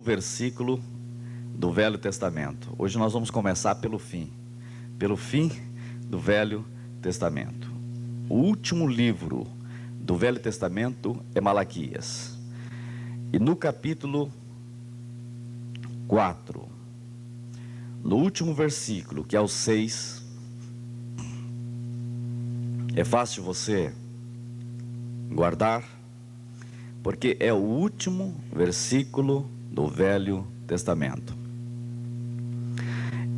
Versículo do Velho Testamento. Hoje nós vamos começar pelo fim do Velho Testamento. O último livro do Velho Testamento é Malaquias. E no capítulo 4, no último versículo, que é o 6, é fácil você guardar, porque é o último versículo do Velho Testamento.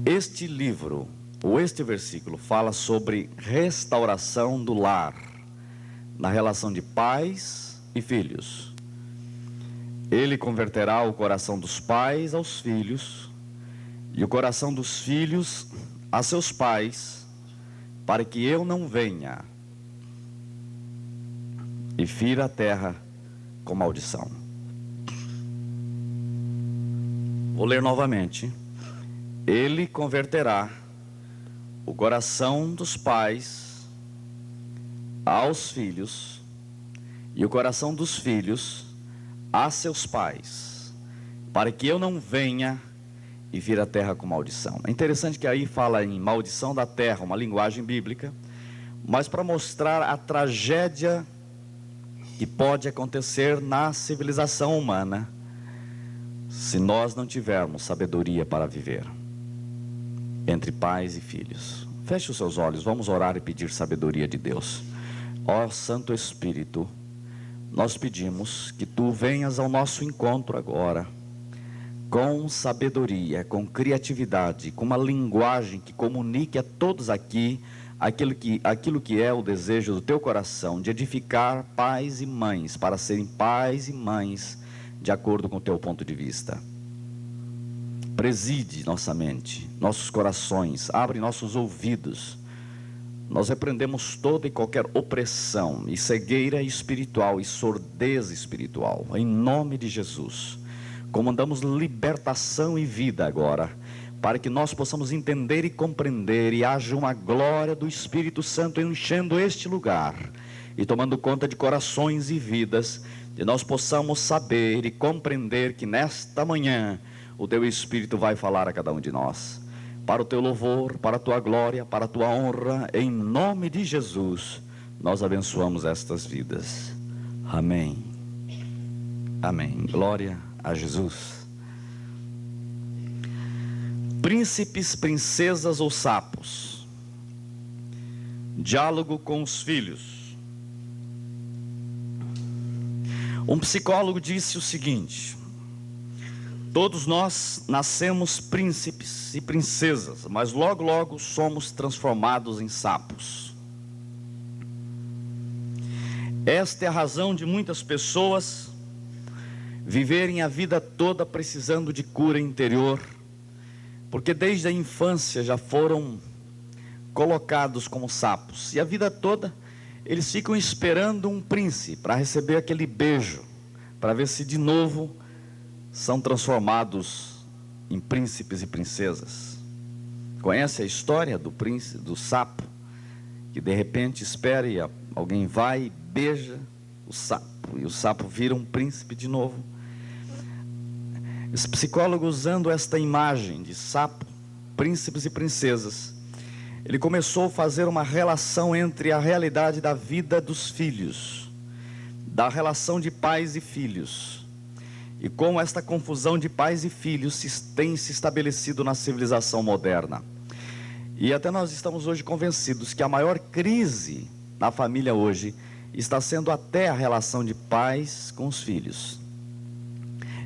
Este livro, ou este versículo, fala sobre restauração do lar, na relação de pais e filhos. Ele converterá o coração dos pais aos filhos, e o coração dos filhos a seus pais, para que eu não venha e fira a terra com maldição. Vou ler novamente. Ele converterá o coração dos pais aos filhos, e o coração dos filhos a seus pais, para que eu não venha e vira a terra com maldição. É interessante que aí fala em maldição da terra, uma linguagem bíblica, mas para mostrar a tragédia que pode acontecer na civilização humana, se nós não tivermos sabedoria para viver entre pais e filhos. Feche os seus olhos, vamos orar e pedir sabedoria de Deus. Ó Santo Espírito, nós pedimos que Tu venhas ao nosso encontro agora, com sabedoria, com criatividade, com uma linguagem que comunique a todos aqui aquilo que é o desejo do Teu coração, de edificar pais e mães, para serem pais e mães de acordo com o Teu ponto de vista. Preside nossa mente, nossos corações, abre nossos ouvidos. Nós repreendemos toda e qualquer opressão e cegueira espiritual e surdez espiritual, em nome de Jesus. Comandamos libertação e vida agora, para que nós possamos entender e compreender, e haja uma glória do Espírito Santo enchendo este lugar, e tomando conta de corações e vidas, e nós possamos saber e compreender que nesta manhã o Teu Espírito vai falar a cada um de nós, para o Teu louvor, para a Tua glória, para a Tua honra, em nome de Jesus, nós abençoamos estas vidas. Amém. Amém. Glória a Jesus. Príncipes, princesas ou sapos? Diálogo com os filhos. Um psicólogo disse o seguinte: todos nós nascemos príncipes e princesas, mas logo logo somos transformados em sapos. Esta é a razão de muitas pessoas viverem a vida toda precisando de cura interior, porque desde a infância já foram colocados como sapos, e a vida toda eles ficam esperando um príncipe para receber aquele beijo, para ver se de novo são transformados em príncipes e princesas. Conhece a história do príncipe, do sapo, que de repente espera e alguém vai e beija o sapo, e o sapo vira um príncipe de novo. Esse psicólogo, usando esta imagem de sapo, príncipes e princesas, ele começou a fazer uma relação entre a realidade da vida dos filhos, da relação de pais e filhos, e como esta confusão de pais e filhos tem se estabelecido na civilização moderna. E até nós estamos hoje convencidos que a maior crise na família hoje está sendo até a relação de pais com os filhos.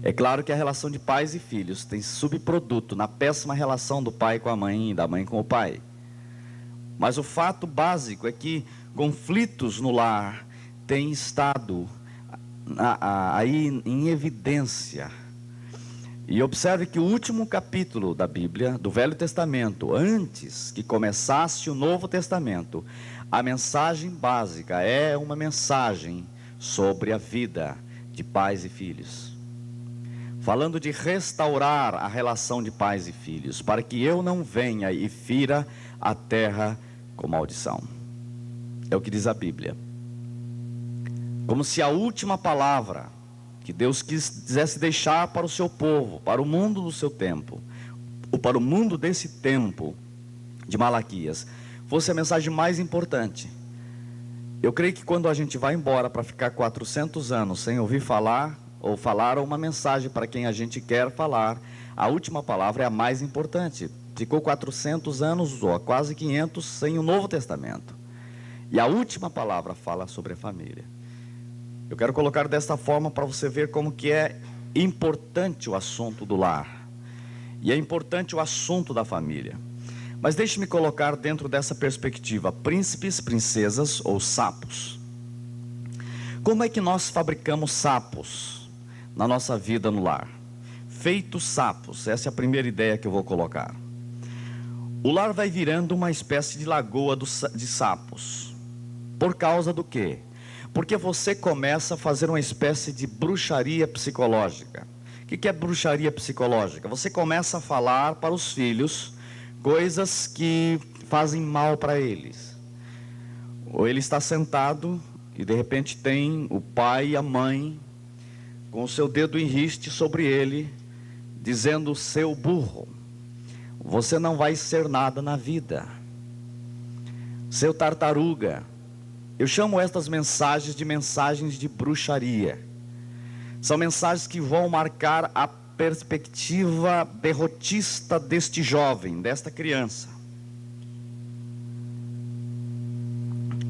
É claro que a relação de pais e filhos tem subproduto na péssima relação do pai com a mãe e da mãe com o pai. Mas o fato básico é que conflitos no lar têm estado aí em evidência. E observe que o último capítulo da Bíblia, do Velho Testamento, antes que começasse o Novo Testamento, a mensagem básica é uma mensagem sobre a vida de pais e filhos, falando de restaurar a relação de pais e filhos, para que eu não venha e fira a terra com maldição. É o que diz a Bíblia. Como se a última palavra que Deus quisesse deixar para o seu povo, para o mundo do seu tempo, ou para o mundo desse tempo de Malaquias, fosse a mensagem mais importante. Eu creio que quando a gente vai embora para ficar 400 anos sem ouvir falar, ou falar uma mensagem para quem a gente quer falar, a última palavra é a mais importante. Ficou 400 anos, ou quase 500, sem o Novo Testamento. E a última palavra fala sobre a família. Eu quero colocar desta forma para você ver como que é importante o assunto do lar. E é importante o assunto da família. Mas deixe-me colocar dentro dessa perspectiva, príncipes, princesas ou sapos. Como é que nós fabricamos sapos na nossa vida no lar? Feitos sapos, essa é a primeira ideia que eu vou colocar. O lar vai virando uma espécie de lagoa de sapos. Por causa do quê? Porque você começa a fazer uma espécie de bruxaria psicológica. O que é bruxaria psicológica? Você começa a falar para os filhos coisas que fazem mal para eles. Ou ele está sentado e de repente tem o pai e a mãe com o seu dedo em riste sobre ele, dizendo: seu burro, você não vai ser nada na vida, seu tartaruga. Eu chamo estas mensagens de mensagens de bruxaria. São mensagens que vão marcar a perspectiva derrotista deste jovem, desta criança.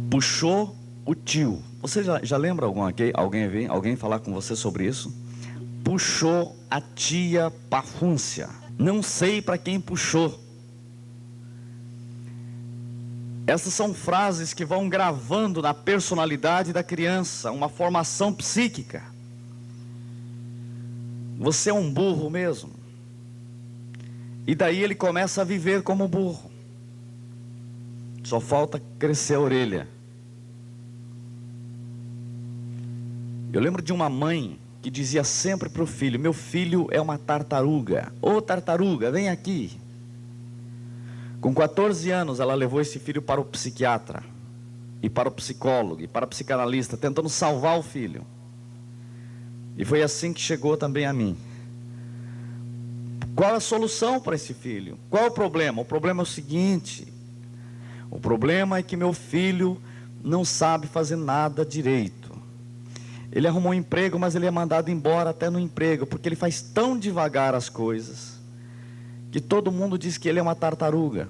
Puxou o tio. Você já lembra alguém falar com você sobre isso? Puxou a tia Pafúncia. Não sei para quem puxou. Essas são frases que vão gravando na personalidade da criança, uma formação psíquica. Você é um burro mesmo. E daí ele começa a viver como burro. Só falta crescer a orelha. Eu lembro de uma mãe que dizia sempre para o filho: meu filho é uma tartaruga. Ô tartaruga, vem aqui. Com 14 anos ela levou esse filho para o psiquiatra, e para o psicólogo, e para o psicanalista, tentando salvar o filho. E foi assim que chegou também a mim. Qual a solução para esse filho? Qual é o problema? O problema é o seguinte: o problema é que meu filho não sabe fazer nada direito. Ele arrumou um emprego, mas ele é mandado embora até no emprego, porque ele faz tão devagar as coisas, que todo mundo diz que ele é uma tartaruga.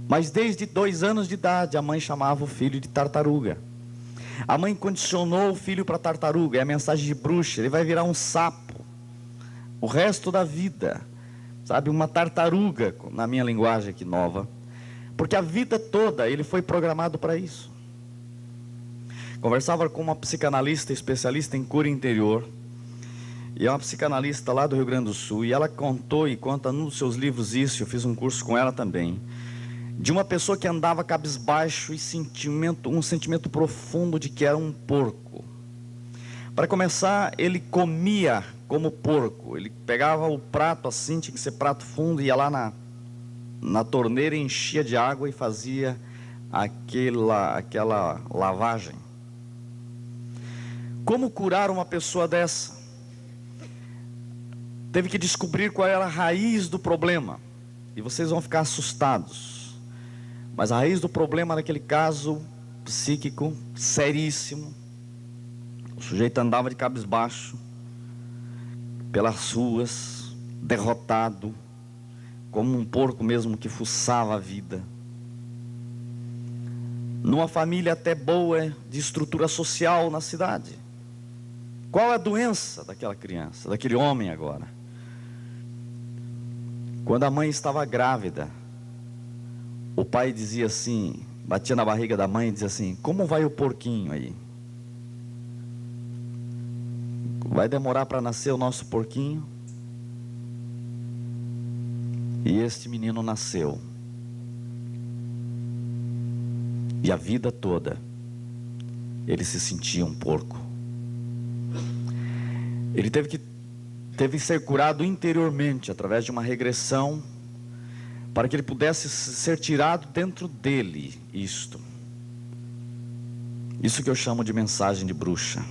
Mas desde 2 anos de idade, a mãe chamava o filho de tartaruga. A mãe condicionou o filho para tartaruga. É a mensagem de bruxa. Ele vai virar um sapo o resto da vida, sabe, uma tartaruga, na minha linguagem aqui nova, porque a vida toda ele foi programado para isso. Conversava com uma psicanalista especialista em cura interior, e é uma psicanalista lá do Rio Grande do Sul, e ela contou e conta num dos seus livros isso, eu fiz um curso com ela também, de uma pessoa que andava cabisbaixo e um sentimento profundo de que era um porco. Para começar, ele comia como porco. Ele pegava o prato assim, tinha que ser prato fundo, ia lá na torneira, enchia de água e fazia aquela lavagem. Como curar uma pessoa dessa? Teve que descobrir qual era a raiz do problema. E vocês vão ficar assustados. Mas a raiz do problema naquele caso psíquico, seríssimo. O sujeito andava de cabisbaixo pelas ruas, derrotado, como um porco mesmo que fuçava a vida. Numa família até boa, de estrutura social na cidade. Qual é a doença daquela criança, daquele homem agora? Quando a mãe estava grávida, o pai dizia assim, batia na barriga da mãe e dizia assim: como vai o porquinho aí? Vai demorar para nascer o nosso porquinho? E este menino nasceu. E a vida toda ele se sentia um porco. Ele teve que ser curado interiormente através de uma regressão, para que ele pudesse ser tirado dentro dele isso que eu chamo de mensagem de bruxa.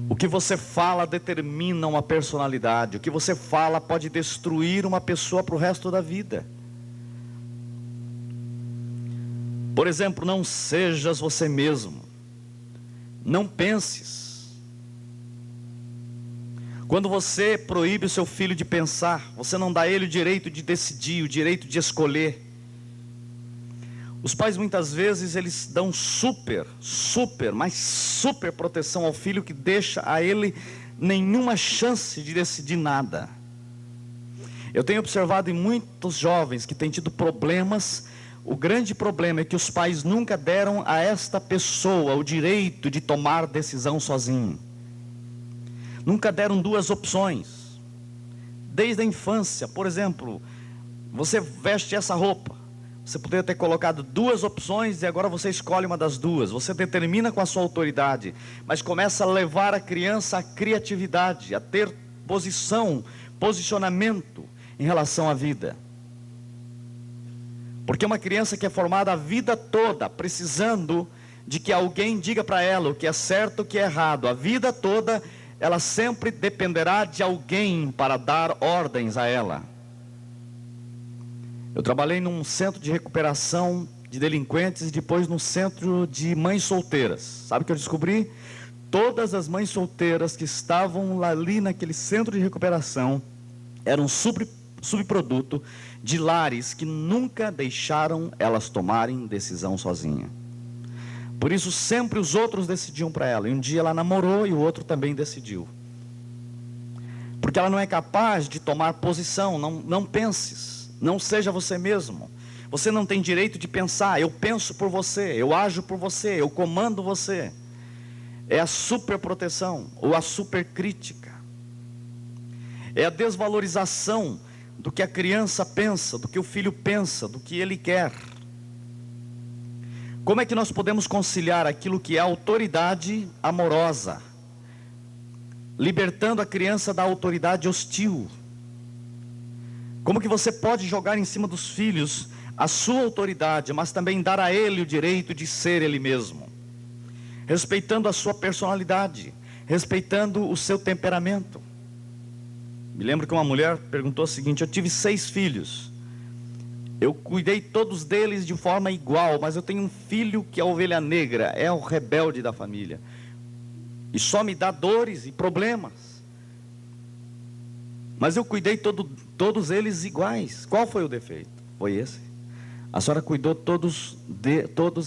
O que você fala determina uma personalidade. O que você fala pode destruir uma pessoa para o resto da vida. Por exemplo, não sejas você mesmo. Não penses. Quando você proíbe o seu filho de pensar, você não dá a ele o direito de decidir, o direito de escolher. Os pais muitas vezes eles dão super proteção ao filho, que deixa a ele nenhuma chance de decidir nada. Eu tenho observado em muitos jovens que têm tido problemas. O grande problema é que os pais nunca deram a esta pessoa o direito de tomar decisão sozinho. Nunca deram duas opções. Desde a infância, por exemplo, você veste essa roupa. Você poderia ter colocado duas opções e agora você escolhe uma das duas. Você determina com a sua autoridade, mas começa a levar a criança à criatividade, a ter posicionamento em relação à vida. Porque uma criança que é formada a vida toda precisando de que alguém diga para ela o que é certo e o que é errado, a vida toda ela sempre dependerá de alguém para dar ordens a ela. Eu trabalhei num centro de recuperação de delinquentes e depois num centro de mães solteiras. Sabe o que eu descobri? Todas as mães solteiras que estavam ali naquele centro de recuperação eram subproduto de lares que nunca deixaram elas tomarem decisão sozinha. Por isso sempre os outros decidiam para ela. E um dia ela namorou e o outro também decidiu. Porque ela não é capaz de tomar posição. Não penses. Não seja você mesmo. Você não tem direito de pensar. Eu penso por você, eu ajo por você, eu comando você. É a superproteção ou a supercrítica. É a desvalorização do que a criança pensa, do que o filho pensa, do que ele quer. Como é que nós podemos conciliar aquilo que é autoridade amorosa, libertando a criança da autoridade hostil? Como que você pode jogar em cima dos filhos a sua autoridade, mas também dar a ele o direito de ser ele mesmo, respeitando a sua personalidade, respeitando o seu temperamento? Me lembro que uma mulher perguntou o seguinte: eu tive 6 filhos, eu cuidei todos deles de forma igual, mas eu tenho um filho que é a ovelha negra, é o rebelde da família, e só me dá dores e problemas. Mas eu cuidei todos eles iguais. Qual foi o defeito? Foi esse. A senhora cuidou todos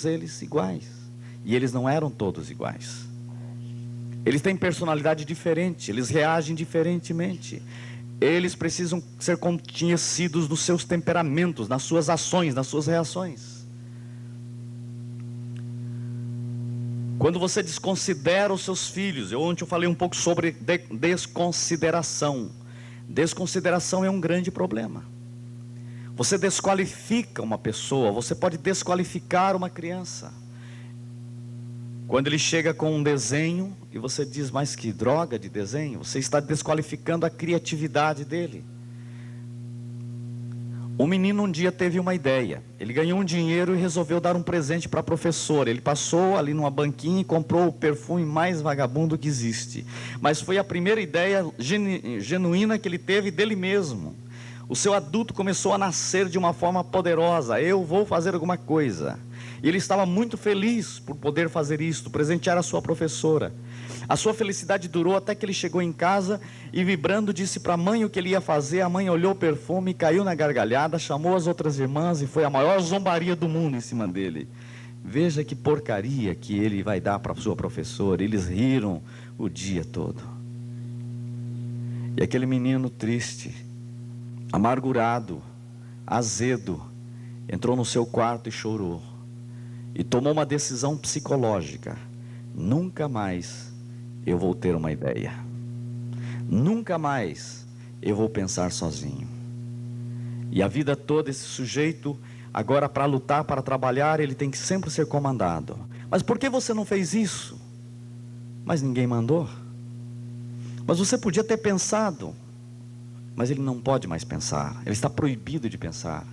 eles iguais. E eles não eram todos iguais. Eles têm personalidade diferente, eles reagem diferentemente. Eles precisam ser conhecidos nos seus temperamentos, nas suas ações, nas suas reações. Quando você desconsidera os seus filhos, ontem eu falei um pouco sobre desconsideração. Desconsideração é um grande problema. Você desqualifica uma pessoa, você pode desqualificar uma criança. Quando ele chega com um desenho e você diz: mas que droga de desenho, você está desqualificando a criatividade dele. Um menino um dia teve uma ideia. Ele ganhou um dinheiro e resolveu dar um presente para a professora. Ele passou ali numa banquinha e comprou o perfume mais vagabundo que existe. Mas foi a primeira ideia genuína que ele teve dele mesmo. O seu adulto começou a nascer de uma forma poderosa. Eu vou fazer alguma coisa. E ele estava muito feliz por poder fazer isto, presentear a sua professora. A sua felicidade durou até que ele chegou em casa e, vibrando, disse para a mãe o que ele ia fazer. A mãe olhou o perfume, caiu na gargalhada, chamou as outras irmãs e foi a maior zombaria do mundo em cima dele. Veja que porcaria que ele vai dar para a sua professora. Eles riram o dia todo. E aquele menino triste, amargurado, azedo, entrou no seu quarto e chorou. E tomou uma decisão psicológica: nunca mais eu vou ter uma ideia. Nunca mais eu vou pensar sozinho. E a vida toda esse sujeito, agora para lutar, para trabalhar, ele tem que sempre ser comandado. Mas por que você não fez isso? Mas ninguém mandou. Mas você podia ter pensado. Mas ele não pode mais pensar. Ele está proibido de pensar.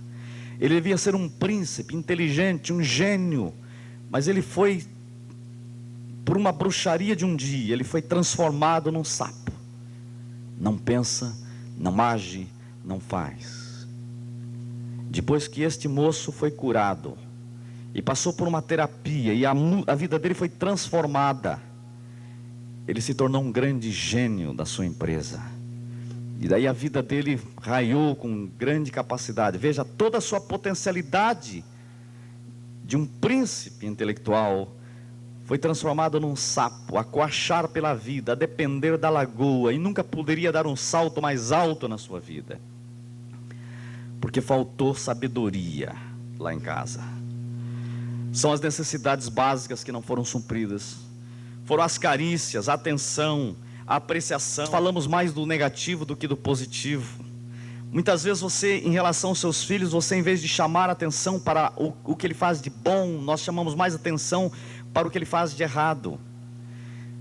Ele devia ser um príncipe inteligente, um gênio. Mas ele foi por uma bruxaria de um dia, ele foi transformado num sapo. Não pensa, não age, não faz. Depois que este moço foi curado e passou por uma terapia e a vida dele foi transformada, ele se tornou um grande gênio da sua empresa. E daí a vida dele raiou com grande capacidade. Veja, toda a sua potencialidade de um príncipe intelectual foi transformado num sapo, a coachar pela vida, a depender da lagoa, e nunca poderia dar um salto mais alto na sua vida, porque faltou sabedoria lá em casa. São as necessidades básicas que não foram supridas, foram as carícias, a atenção, a apreciação. Falamos mais do negativo do que do positivo. Muitas vezes você, em relação aos seus filhos, você, em vez de chamar atenção para o que ele faz de bom, nós chamamos mais atenção para o que ele faz de errado.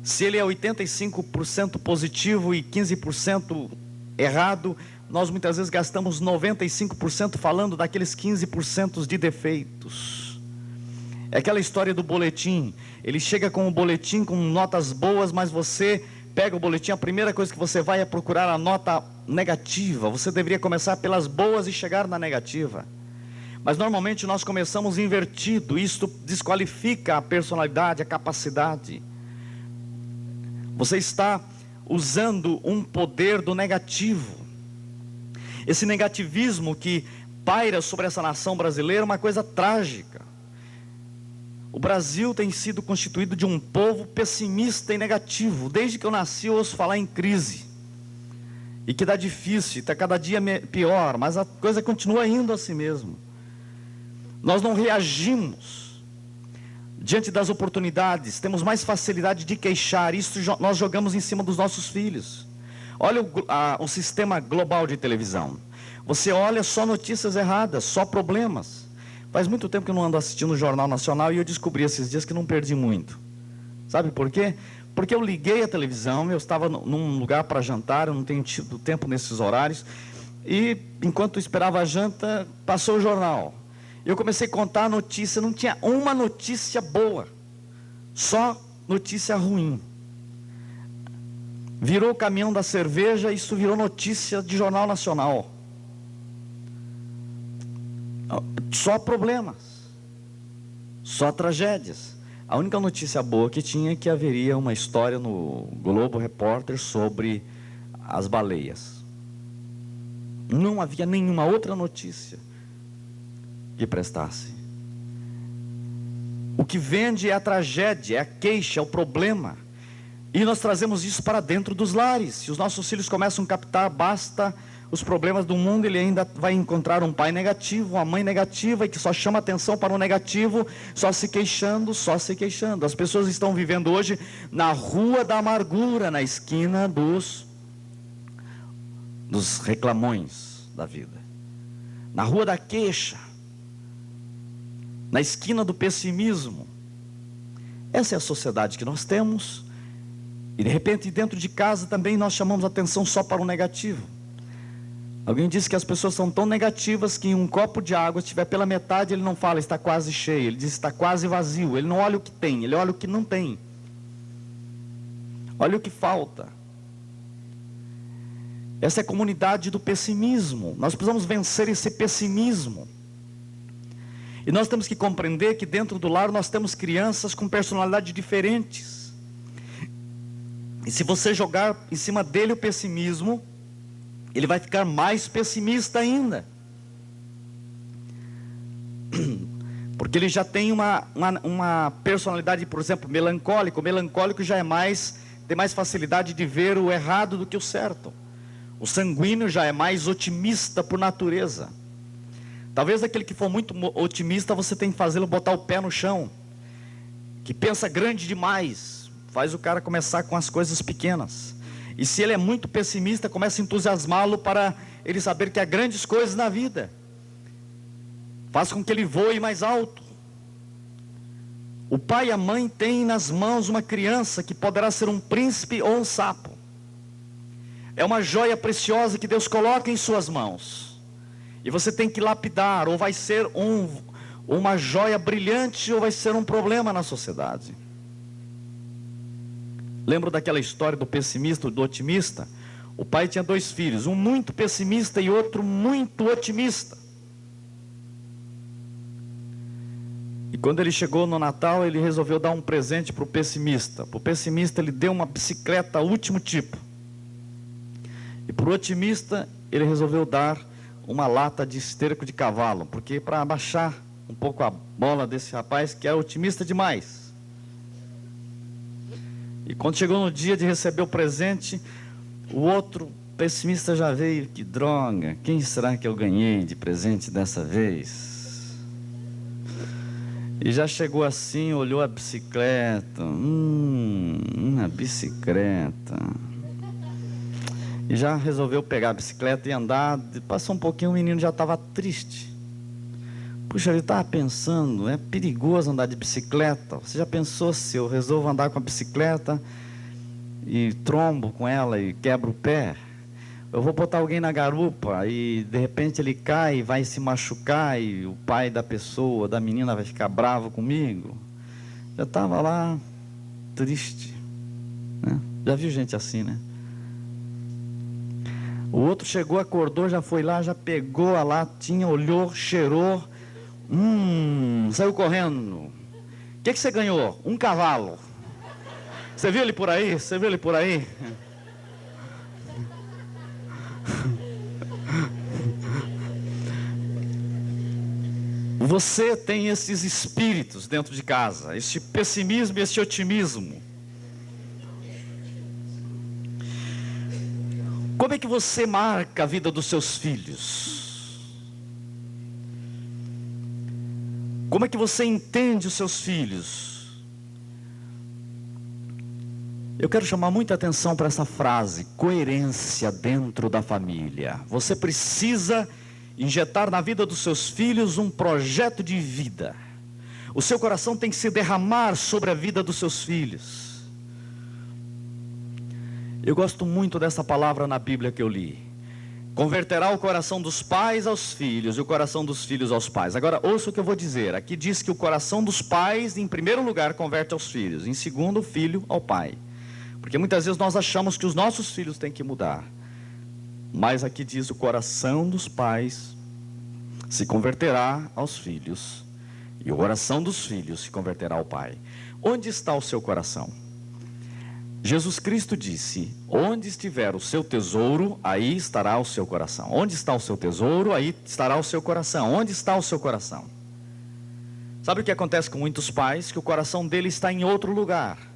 Se ele é 85% positivo e 15% errado, nós muitas vezes gastamos 95% falando daqueles 15% de defeitos. É aquela história do boletim. Ele chega com o boletim com notas boas, mas você pega o boletim, a primeira coisa que você vai é procurar a nota negativa. Você deveria começar pelas boas e chegar na negativa. Mas normalmente nós começamos invertido. Isto desqualifica a personalidade, a capacidade. Você está usando um poder do negativo. Esse negativismo que paira sobre essa nação brasileira é uma coisa trágica. O Brasil tem sido constituído de um povo pessimista e negativo. Desde que eu nasci eu ouço falar em crise, e que está difícil, está cada dia pior, mas a coisa continua indo assim mesmo. Nós não reagimos diante das oportunidades, temos mais facilidade de queixar. Isso nós jogamos em cima dos nossos filhos. Olha o sistema global de televisão. Você olha só notícias erradas, só problemas. Faz muito tempo que eu não ando assistindo o Jornal Nacional, e eu descobri esses dias que não perdi muito. Sabe por quê? Porque eu liguei a televisão, eu estava num lugar para jantar, eu não tenho tido tempo nesses horários, e enquanto eu esperava a janta, passou o jornal. Eu comecei a contar a notícia, não tinha uma notícia boa, só notícia ruim. Virou o caminhão da cerveja, isso virou notícia de Jornal Nacional. Só problemas, só tragédias. A única notícia boa que tinha é que haveria uma história no Globo Repórter sobre as baleias. Não havia nenhuma outra notícia que prestasse. O que vende é a tragédia, é a queixa, é o problema. E nós trazemos isso para dentro dos lares. Se os nossos filhos começam a captar, basta os problemas do mundo, ele ainda vai encontrar um pai negativo, uma mãe negativa, e que só chama atenção para o negativo, só se queixando, só se queixando. As pessoas estão vivendo hoje na rua da amargura, na esquina dos reclamões da vida, na rua da queixa, na esquina do pessimismo. Essa é a sociedade que nós temos. E de repente dentro de casa também nós chamamos atenção só para o negativo. Alguém disse que as pessoas são tão negativas que em um copo de água, se estiver pela metade, ele não fala está quase cheio, ele diz está quase vazio. Ele não olha o que tem, ele olha o que não tem. Olha o que falta. Essa é a comunidade do pessimismo. Nós precisamos vencer esse pessimismo. E nós temos que compreender que dentro do lar nós temos crianças com personalidades diferentes. E se você jogar em cima dele o pessimismo, ele vai ficar mais pessimista ainda. Porque ele já tem uma personalidade, por exemplo, melancólico. O melancólico já tem mais facilidade de ver o errado do que o certo. O sanguíneo já é mais otimista por natureza. Talvez aquele que for muito otimista, você tem que fazê-lo botar o pé no chão. Que pensa grande demais, faz o cara começar com as coisas pequenas. E se ele é muito pessimista, começa a entusiasmá-lo para ele saber que há grandes coisas na vida. Faz com que ele voe mais alto. O pai e a mãe têm nas mãos uma criança que poderá ser um príncipe ou um sapo. É uma joia preciosa que Deus coloca em suas mãos. E você tem que lapidar, ou vai ser uma joia brilhante, ou vai ser um problema na sociedade. Lembro daquela história do pessimista e do otimista? O pai tinha 2 filhos, um muito pessimista e outro muito otimista. E quando ele chegou no Natal, ele resolveu dar um presente para o pessimista. Para o pessimista ele deu uma bicicleta último tipo. E para o otimista ele resolveu dar uma lata de esterco de cavalo, porque para abaixar um pouco a bola desse rapaz, que é otimista demais. E quando chegou no dia de receber o presente, o outro pessimista já veio: que droga, quem será que eu ganhei de presente dessa vez? E já chegou assim, olhou a bicicleta, uma bicicleta. E já resolveu pegar a bicicleta e andar. Passou um pouquinho, o menino já estava triste. Puxa, ele estava pensando, é perigoso andar de bicicleta. Você já pensou se eu resolvo andar com a bicicleta e trombo com ela e quebro o pé? Eu vou botar alguém na garupa e de repente ele cai e vai se machucar e o pai da pessoa, da menina, vai ficar bravo comigo. Já estava lá triste, né? Já viu gente assim, né? O outro chegou, acordou, já foi lá, já pegou a latinha, olhou, cheirou, saiu correndo. O que você ganhou? Um cavalo. Você viu ele por aí? Você viu ele por aí? Você tem esses espíritos dentro de casa, este pessimismo e este otimismo. Como é que você marca a vida dos seus filhos? Como é que você entende os seus filhos? Eu quero chamar muita atenção para essa frase: coerência dentro da família. Você precisa injetar na vida dos seus filhos um projeto de vida. O seu coração tem que se derramar sobre a vida dos seus filhos. Eu gosto muito dessa palavra na Bíblia que eu li: converterá o coração dos pais aos filhos e o coração dos filhos aos pais. Agora ouça o que eu vou dizer. Aqui diz que o coração dos pais, em primeiro lugar, converte aos filhos, em segundo, o filho ao pai. Porque muitas vezes nós achamos que os nossos filhos têm que mudar, mas aqui diz: o coração dos pais se converterá aos filhos e o coração dos filhos se converterá ao pai. Onde está o seu coração? Jesus Cristo disse: onde estiver o seu tesouro, aí estará o seu coração. Onde está o seu tesouro, aí estará o seu coração. Onde está o seu coração? Sabe o que acontece com muitos pais? Que o coração dele está em outro lugar.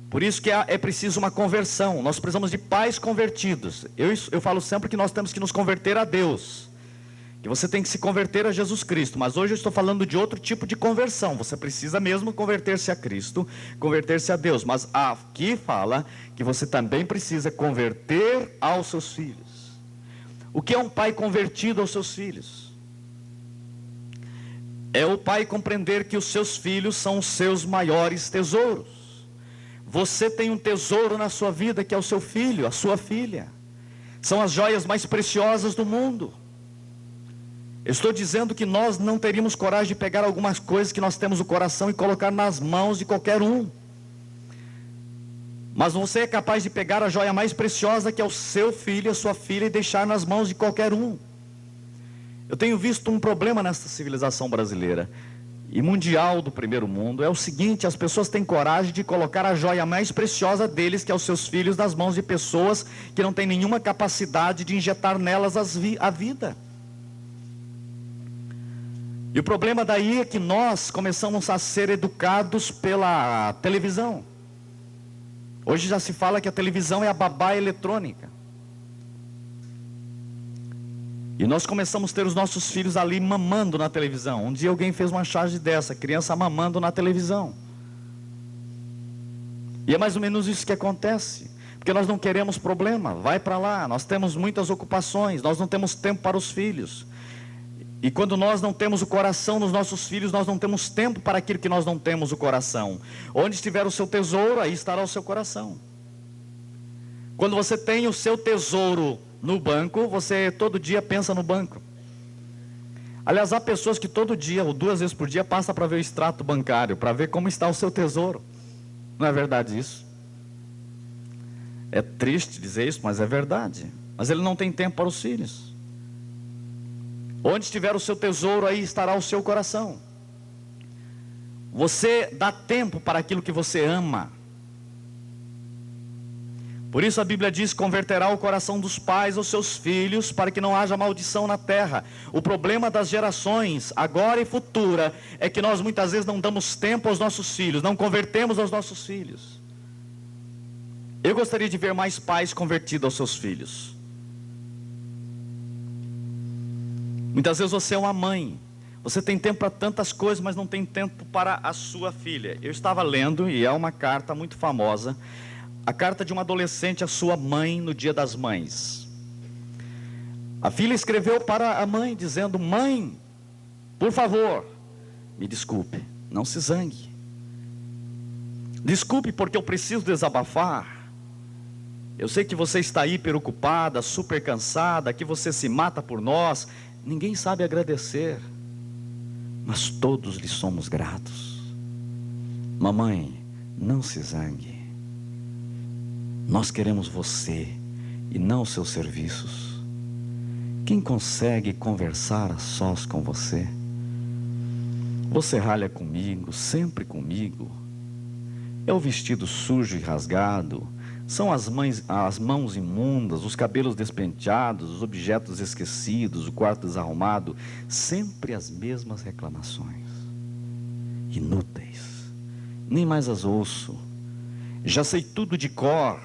Por isso que é preciso uma conversão. Nós precisamos de pais convertidos. Eu falo sempre que nós temos que nos converter a Deus, que você tem que se converter a Jesus Cristo. Mas hoje eu estou falando de outro tipo de conversão. Você precisa mesmo converter-se a Cristo, converter-se a Deus. Mas aqui fala que você também precisa converter aos seus filhos. O que é um pai convertido aos seus filhos? É o pai compreender que os seus filhos são os seus maiores tesouros. Você tem um tesouro na sua vida que é o seu filho, a sua filha. São as joias mais preciosas do mundo. Eu estou dizendo que nós não teríamos coragem de pegar algumas coisas que nós temos no coração e colocar nas mãos de qualquer um. Mas você é capaz de pegar a joia mais preciosa que é o seu filho, a sua filha, e deixar nas mãos de qualquer um. Eu tenho visto um problema nessa civilização brasileira e mundial do primeiro mundo. É o seguinte: as pessoas têm coragem de colocar a joia mais preciosa deles, que é os seus filhos, nas mãos de pessoas que não têm nenhuma capacidade de injetar nelas a vida. E o problema daí é que nós começamos a ser educados pela televisão. Hoje já se fala que a televisão é a babá eletrônica. E nós começamos a ter os nossos filhos ali mamando na televisão. Um dia alguém fez uma charge dessa: criança mamando na televisão. E é mais ou menos isso que acontece. Porque nós não queremos problema, vai para lá. Nós temos muitas ocupações, nós não temos tempo para os filhos. E quando nós não temos o coração nos nossos filhos, nós não temos tempo para aquilo que nós não temos o coração. Onde estiver o seu tesouro, aí estará o seu coração. Quando você tem o seu tesouro no banco, você todo dia pensa no banco. Aliás, há pessoas que todo dia, ou 2 vezes por dia, passam para ver o extrato bancário, para ver como está o seu tesouro. Não é verdade isso? É triste dizer isso, mas é verdade. Mas ele não tem tempo para os filhos. Onde estiver o seu tesouro, aí estará o seu coração. Você dá tempo para aquilo que você ama. Por isso a Bíblia diz: converterá o coração dos pais aos seus filhos, para que não haja maldição na terra. O problema das gerações, agora e futura, é que nós muitas vezes não damos tempo aos nossos filhos, não convertemos aos nossos filhos. Eu gostaria de ver mais pais convertidos aos seus filhos. Muitas vezes você é uma mãe, você tem tempo para tantas coisas, mas não tem tempo para a sua filha. Eu estava lendo, e é uma carta muito famosa, a carta de uma adolescente à sua mãe no Dia das Mães. A filha escreveu para a mãe dizendo: mãe, por favor, me desculpe, não se zangue. Desculpe porque eu preciso desabafar. Eu sei que você está hiper ocupada, super cansada, que você se mata por nós. Ninguém sabe agradecer, mas todos lhe somos gratos. Mamãe, não se zangue. Nós queremos você e não seus serviços. Quem consegue conversar a sós com você? Você ralha comigo, sempre comigo. É o vestido sujo e rasgado, são as mãos imundas, os cabelos despenteados, os objetos esquecidos, o quarto desarrumado. Sempre as mesmas reclamações, inúteis, nem mais as ouço. Já sei tudo de cor.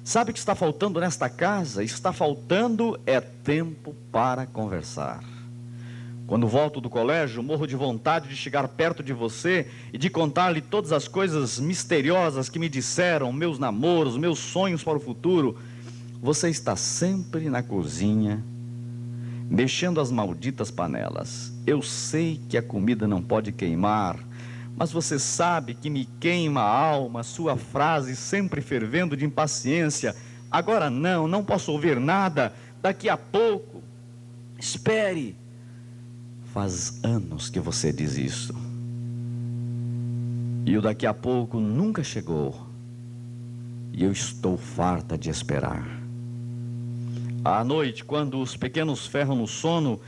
Sabe o que está faltando nesta casa? Está faltando é tempo para conversar. Quando volto do colégio, morro de vontade de chegar perto de você e de contar-lhe todas as coisas misteriosas que me disseram, meus namoros, meus sonhos para o futuro. Você está sempre na cozinha, mexendo as malditas panelas. Eu sei que a comida não pode queimar, mas você sabe que me queima a alma sua frase sempre fervendo de impaciência: agora não posso ouvir nada, daqui a pouco, espere. Faz anos que você diz isso, e o daqui a pouco nunca chegou, e eu estou farta de esperar. À noite, quando os pequenos ferram no sono,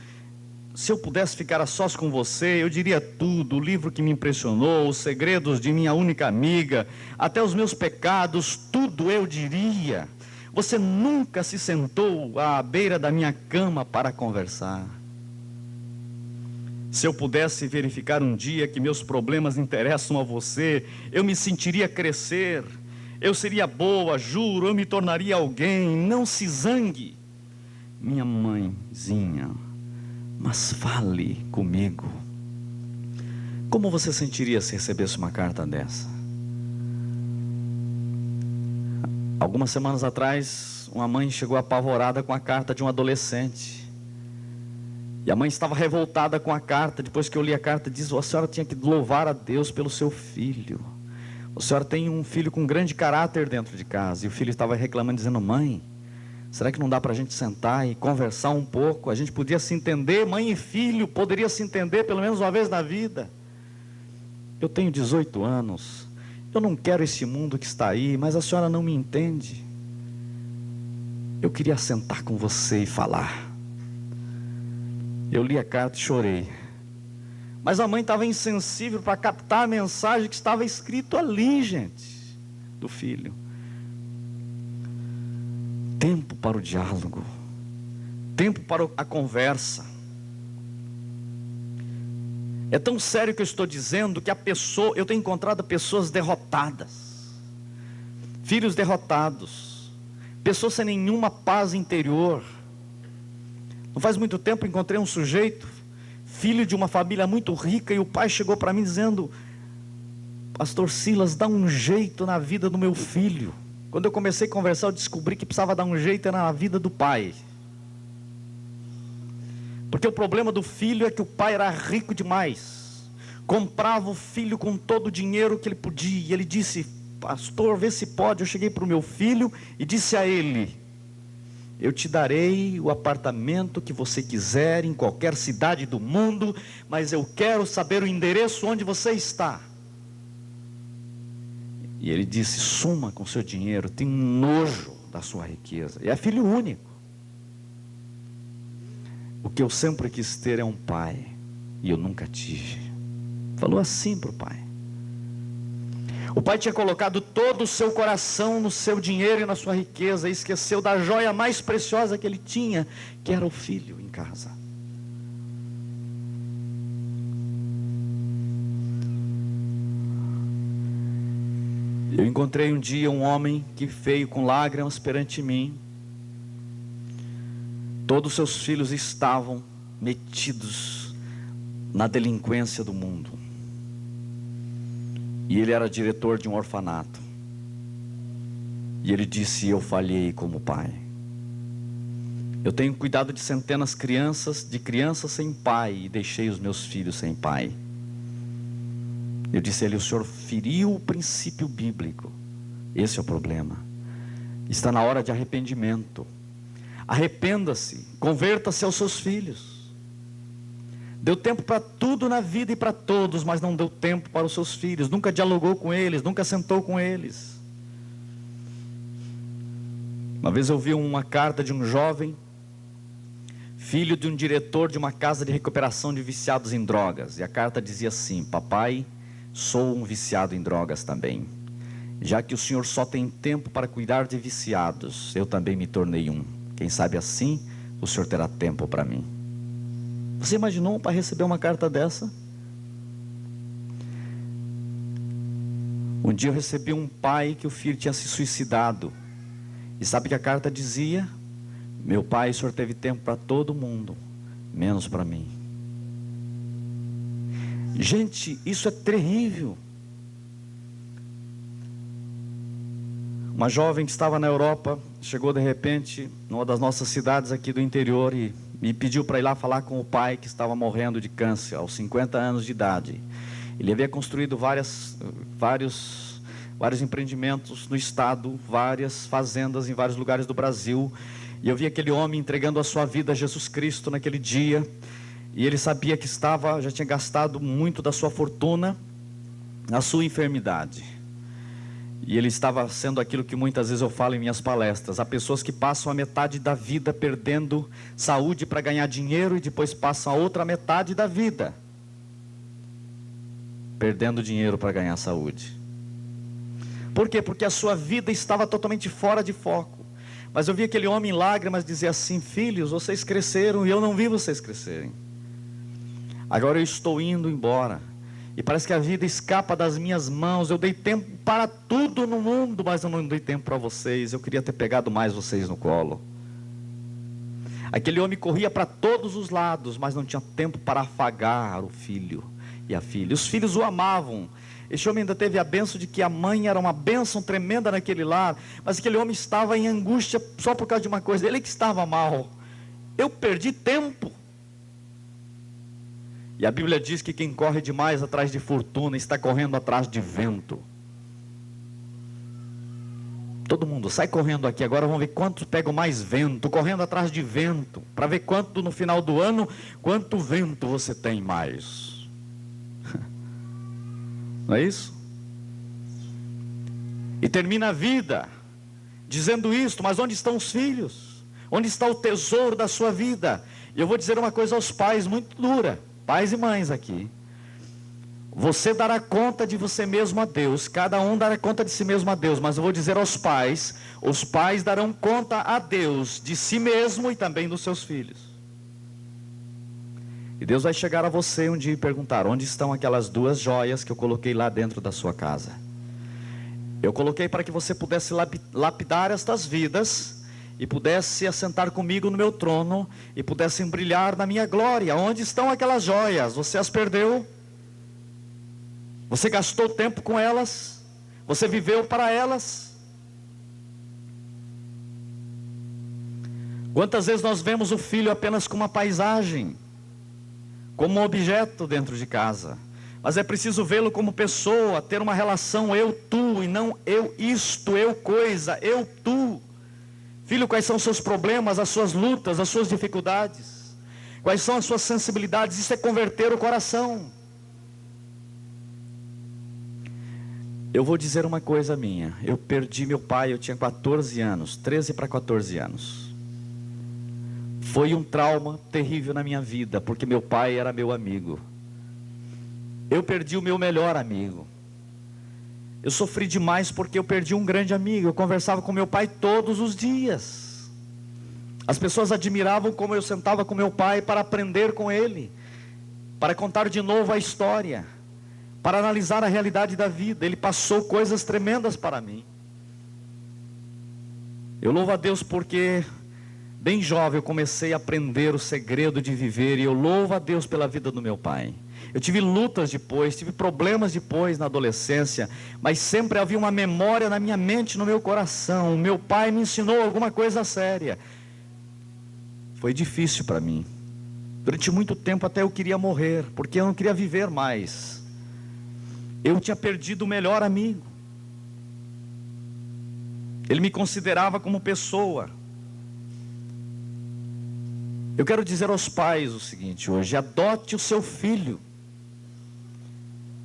se eu pudesse ficar a sós com você, eu diria tudo: o livro que me impressionou, os segredos de minha única amiga, até os meus pecados, tudo eu diria. Você nunca se sentou à beira da minha cama para conversar. Se eu pudesse verificar um dia que meus problemas interessam a você, eu me sentiria crescer. Eu seria boa, juro, eu me tornaria alguém. Não se zangue, minha mãezinha, mas fale comigo. Como você sentiria se recebesse uma carta dessa? Algumas semanas atrás, uma mãe chegou apavorada com a carta de um adolescente. E a mãe estava revoltada com a carta. Depois que eu li a carta, diz: a senhora tinha que louvar a Deus pelo seu filho. A senhora tem um filho com grande caráter dentro de casa. E o filho estava reclamando, dizendo: mãe, será que não dá para a gente sentar e conversar um pouco? A gente podia se entender, mãe e filho, poderia se entender pelo menos uma vez na vida. Eu tenho 18 anos, eu não quero esse mundo que está aí, mas a senhora não me entende. Eu queria sentar com você e falar. Eu li a carta e chorei. Mas a mãe estava insensível para captar a mensagem que estava escrito ali, gente, do filho. Tempo para o diálogo, tempo para a conversa. É tão sério que eu estou dizendo que eu tenho encontrado pessoas derrotadas, filhos derrotados, pessoas sem nenhuma paz interior. Não faz muito tempo encontrei um sujeito, filho de uma família muito rica, e o pai chegou para mim dizendo: pastor Silas, dá um jeito na vida do meu filho. Quando eu comecei a conversar, eu descobri que precisava dar um jeito na vida do pai. Porque o problema do filho é que o pai era rico demais, comprava o filho com todo o dinheiro que ele podia. E ele disse: pastor, vê se pode. Eu cheguei para o meu filho e disse a ele: eu te darei o apartamento que você quiser em qualquer cidade do mundo, mas eu quero saber o endereço onde você está. E ele disse: suma com seu dinheiro, tem nojo da sua riqueza. E é filho único. O que eu sempre quis ter é um pai, e eu nunca tive. Falou assim para o pai. O pai tinha colocado todo o seu coração no seu dinheiro e na sua riqueza, e esqueceu da joia mais preciosa que ele tinha, que era o filho em casa. Eu encontrei um dia um homem que veio com lágrimas perante mim. Todos os seus filhos estavam metidos na delinquência do mundo. E ele era diretor de um orfanato. E ele disse: eu falhei como pai. Eu tenho cuidado de centenas de crianças sem pai, e deixei os meus filhos sem pai. Eu disse a ele: o senhor feriu o princípio bíblico. Esse é o problema. Está na hora de arrependimento. Arrependa-se, converta-se aos seus filhos. Deu tempo para tudo na vida e para todos, mas não deu tempo para os seus filhos. Nunca dialogou com eles, nunca sentou com eles. Uma vez eu vi uma carta de um jovem, filho de um diretor de uma casa de recuperação de viciados em drogas. E a carta dizia assim: papai, sou um viciado em drogas também. Já que o senhor só tem tempo para cuidar de viciados, eu também me tornei um. Quem sabe assim o senhor terá tempo para mim. Você imaginou para receber uma carta dessa? Um dia eu recebi um pai que o filho tinha se suicidado. E sabe o que a carta dizia? Meu pai, o senhor teve tempo para todo mundo, menos para mim. Gente, isso é terrível. Uma jovem que estava na Europa, chegou de repente numa das nossas cidades aqui do interior e me pediu para ir lá falar com o pai que estava morrendo de câncer aos 50 anos de idade. Ele havia construído vários empreendimentos no estado, várias fazendas em vários lugares do Brasil. E eu vi aquele homem entregando a sua vida a Jesus Cristo naquele dia. E ele sabia que já tinha gastado muito da sua fortuna na sua enfermidade. E ele estava sendo aquilo que muitas vezes eu falo em minhas palestras. Há pessoas que passam a metade da vida perdendo saúde para ganhar dinheiro, e depois passam a outra metade da vida perdendo dinheiro para ganhar saúde. Por quê? Porque a sua vida estava totalmente fora de foco. Mas eu vi aquele homem em lágrimas dizer assim: filhos, vocês cresceram e eu não vi vocês crescerem. Agora eu estou indo embora. E parece que a vida escapa das minhas mãos. Eu dei tempo para tudo no mundo, mas eu não dei tempo para vocês. Eu queria ter pegado mais vocês no colo. Aquele homem corria para todos os lados, mas não tinha tempo para afagar o filho e a filha. Os filhos o amavam. Esse homem ainda teve a bênção de que a mãe era uma bênção tremenda naquele lar. Mas aquele homem estava em angústia só por causa de uma coisa: ele que estava mal. Eu perdi tempo. E a Bíblia diz que quem corre demais atrás de fortuna está correndo atrás de vento. Todo mundo sai correndo aqui agora, vamos ver quantos pegam mais vento, correndo atrás de vento, para ver quanto no final do ano, quanto vento você tem mais. Não é isso? E termina a vida dizendo isto: mas onde estão os filhos? Onde está o tesouro da sua vida? E eu vou dizer uma coisa aos pais muito dura, pais e mães aqui: você dará conta de você mesmo a Deus, cada um dará conta de si mesmo a Deus, mas eu vou dizer aos pais: os pais darão conta a Deus de si mesmo e também dos seus filhos. E Deus vai chegar a você um dia e perguntar: onde estão aquelas 2 joias que eu coloquei lá dentro da sua casa? Eu coloquei para que você pudesse lapidar estas vidas e pudesse assentar comigo no meu trono e pudessem brilhar na minha glória. Onde estão aquelas joias? Você as perdeu? Você gastou tempo com elas? Você viveu para elas? Quantas vezes nós vemos o filho apenas como uma paisagem, como um objeto dentro de casa? Mas é preciso vê-lo como pessoa, ter uma relação eu-tu, e não eu-isto, eu-coisa, eu-tu. Filho, quais são os seus problemas, as suas lutas, as suas dificuldades? Quais são as suas sensibilidades? Isso é converter o coração. Eu vou dizer uma coisa minha. Eu perdi meu pai, eu tinha 14 anos, 13 para 14 anos. Foi um trauma terrível na minha vida, porque meu pai era meu amigo. Eu perdi o meu melhor amigo. Eu sofri demais porque eu perdi um grande amigo. Eu conversava com meu pai todos os dias. As pessoas admiravam como eu sentava com meu pai para aprender com ele, para contar de novo a história, para analisar a realidade da vida. Ele passou coisas tremendas para mim. Eu louvo a Deus porque bem jovem eu comecei a aprender o segredo de viver, e eu louvo a Deus pela vida do meu pai. Eu tive lutas depois, tive problemas depois na adolescência, mas sempre havia uma memória na minha mente, no meu coração. Meu pai me ensinou alguma coisa séria. Foi difícil para mim. Durante muito tempo até eu queria morrer, porque eu não queria viver mais. Eu tinha perdido o melhor amigo. Ele me considerava como pessoa. Eu quero dizer aos pais o seguinte hoje: adote o seu filho.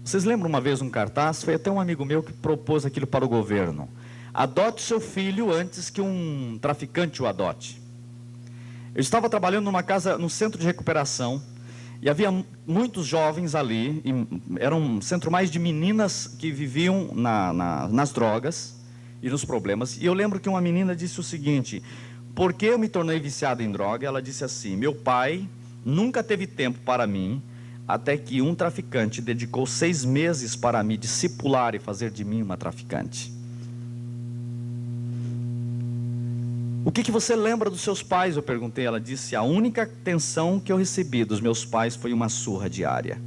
Vocês lembram uma vez um cartaz? Foi até um amigo meu que propôs aquilo para o governo: adote o seu filho antes que um traficante o adote. Eu estava trabalhando numa casa, num centro de recuperação, e havia muitos jovens ali, era um centro mais de meninas que viviam nas drogas e nos problemas. E eu lembro que uma menina disse o seguinte: por que eu me tornei viciada em droga? Ela disse assim: meu pai nunca teve tempo para mim, até que um traficante dedicou 6 meses para me discipular e fazer de mim uma traficante. O que você lembra dos seus pais? Eu perguntei. Ela disse: a única atenção que eu recebi dos meus pais foi uma surra diária.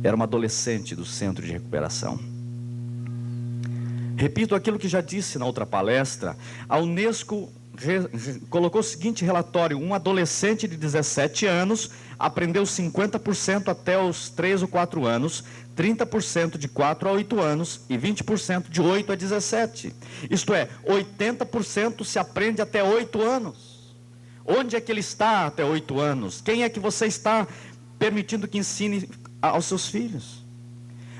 Era uma adolescente do centro de recuperação. Repito aquilo que já disse na outra palestra. A Unesco colocou o seguinte relatório: um adolescente de 17 anos aprendeu 50% até os 3 ou 4 anos, 30% de 4 a 8 anos e 20% de 8 a 17. Isto é, 80% se aprende até 8 anos. Onde é que ele está até 8 anos? Quem é que você está permitindo que ensine aos seus filhos?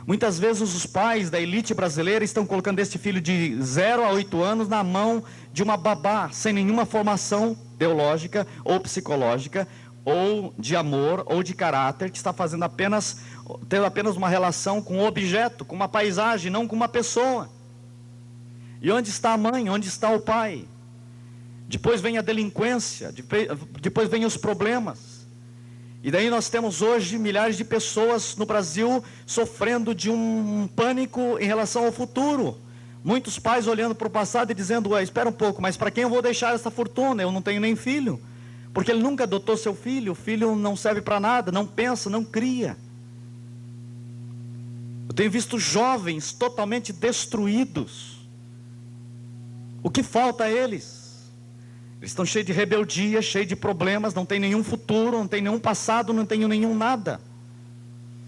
Muitas vezes os pais da elite brasileira estão colocando este filho de 0 a 8 anos na mão de uma babá, sem nenhuma formação teológica ou psicológica, ou de amor, ou de caráter, que está tendo apenas uma relação com um objeto, com uma paisagem, não com uma pessoa. E onde está a mãe? Onde está o pai? Depois vem a delinquência, depois vem os problemas. E daí nós temos hoje milhares de pessoas no Brasil sofrendo de um pânico em relação ao futuro. Muitos pais olhando para o passado e dizendo: ué, espera um pouco, mas para quem eu vou deixar essa fortuna? Eu não tenho nem filho. Porque ele nunca adotou seu filho, o filho não serve para nada, não pensa, não cria. Eu tenho visto jovens totalmente destruídos. O que falta a eles? Eles estão cheios de rebeldia, cheios de problemas, não tem nenhum futuro, não tem nenhum passado, não tem nenhum nada.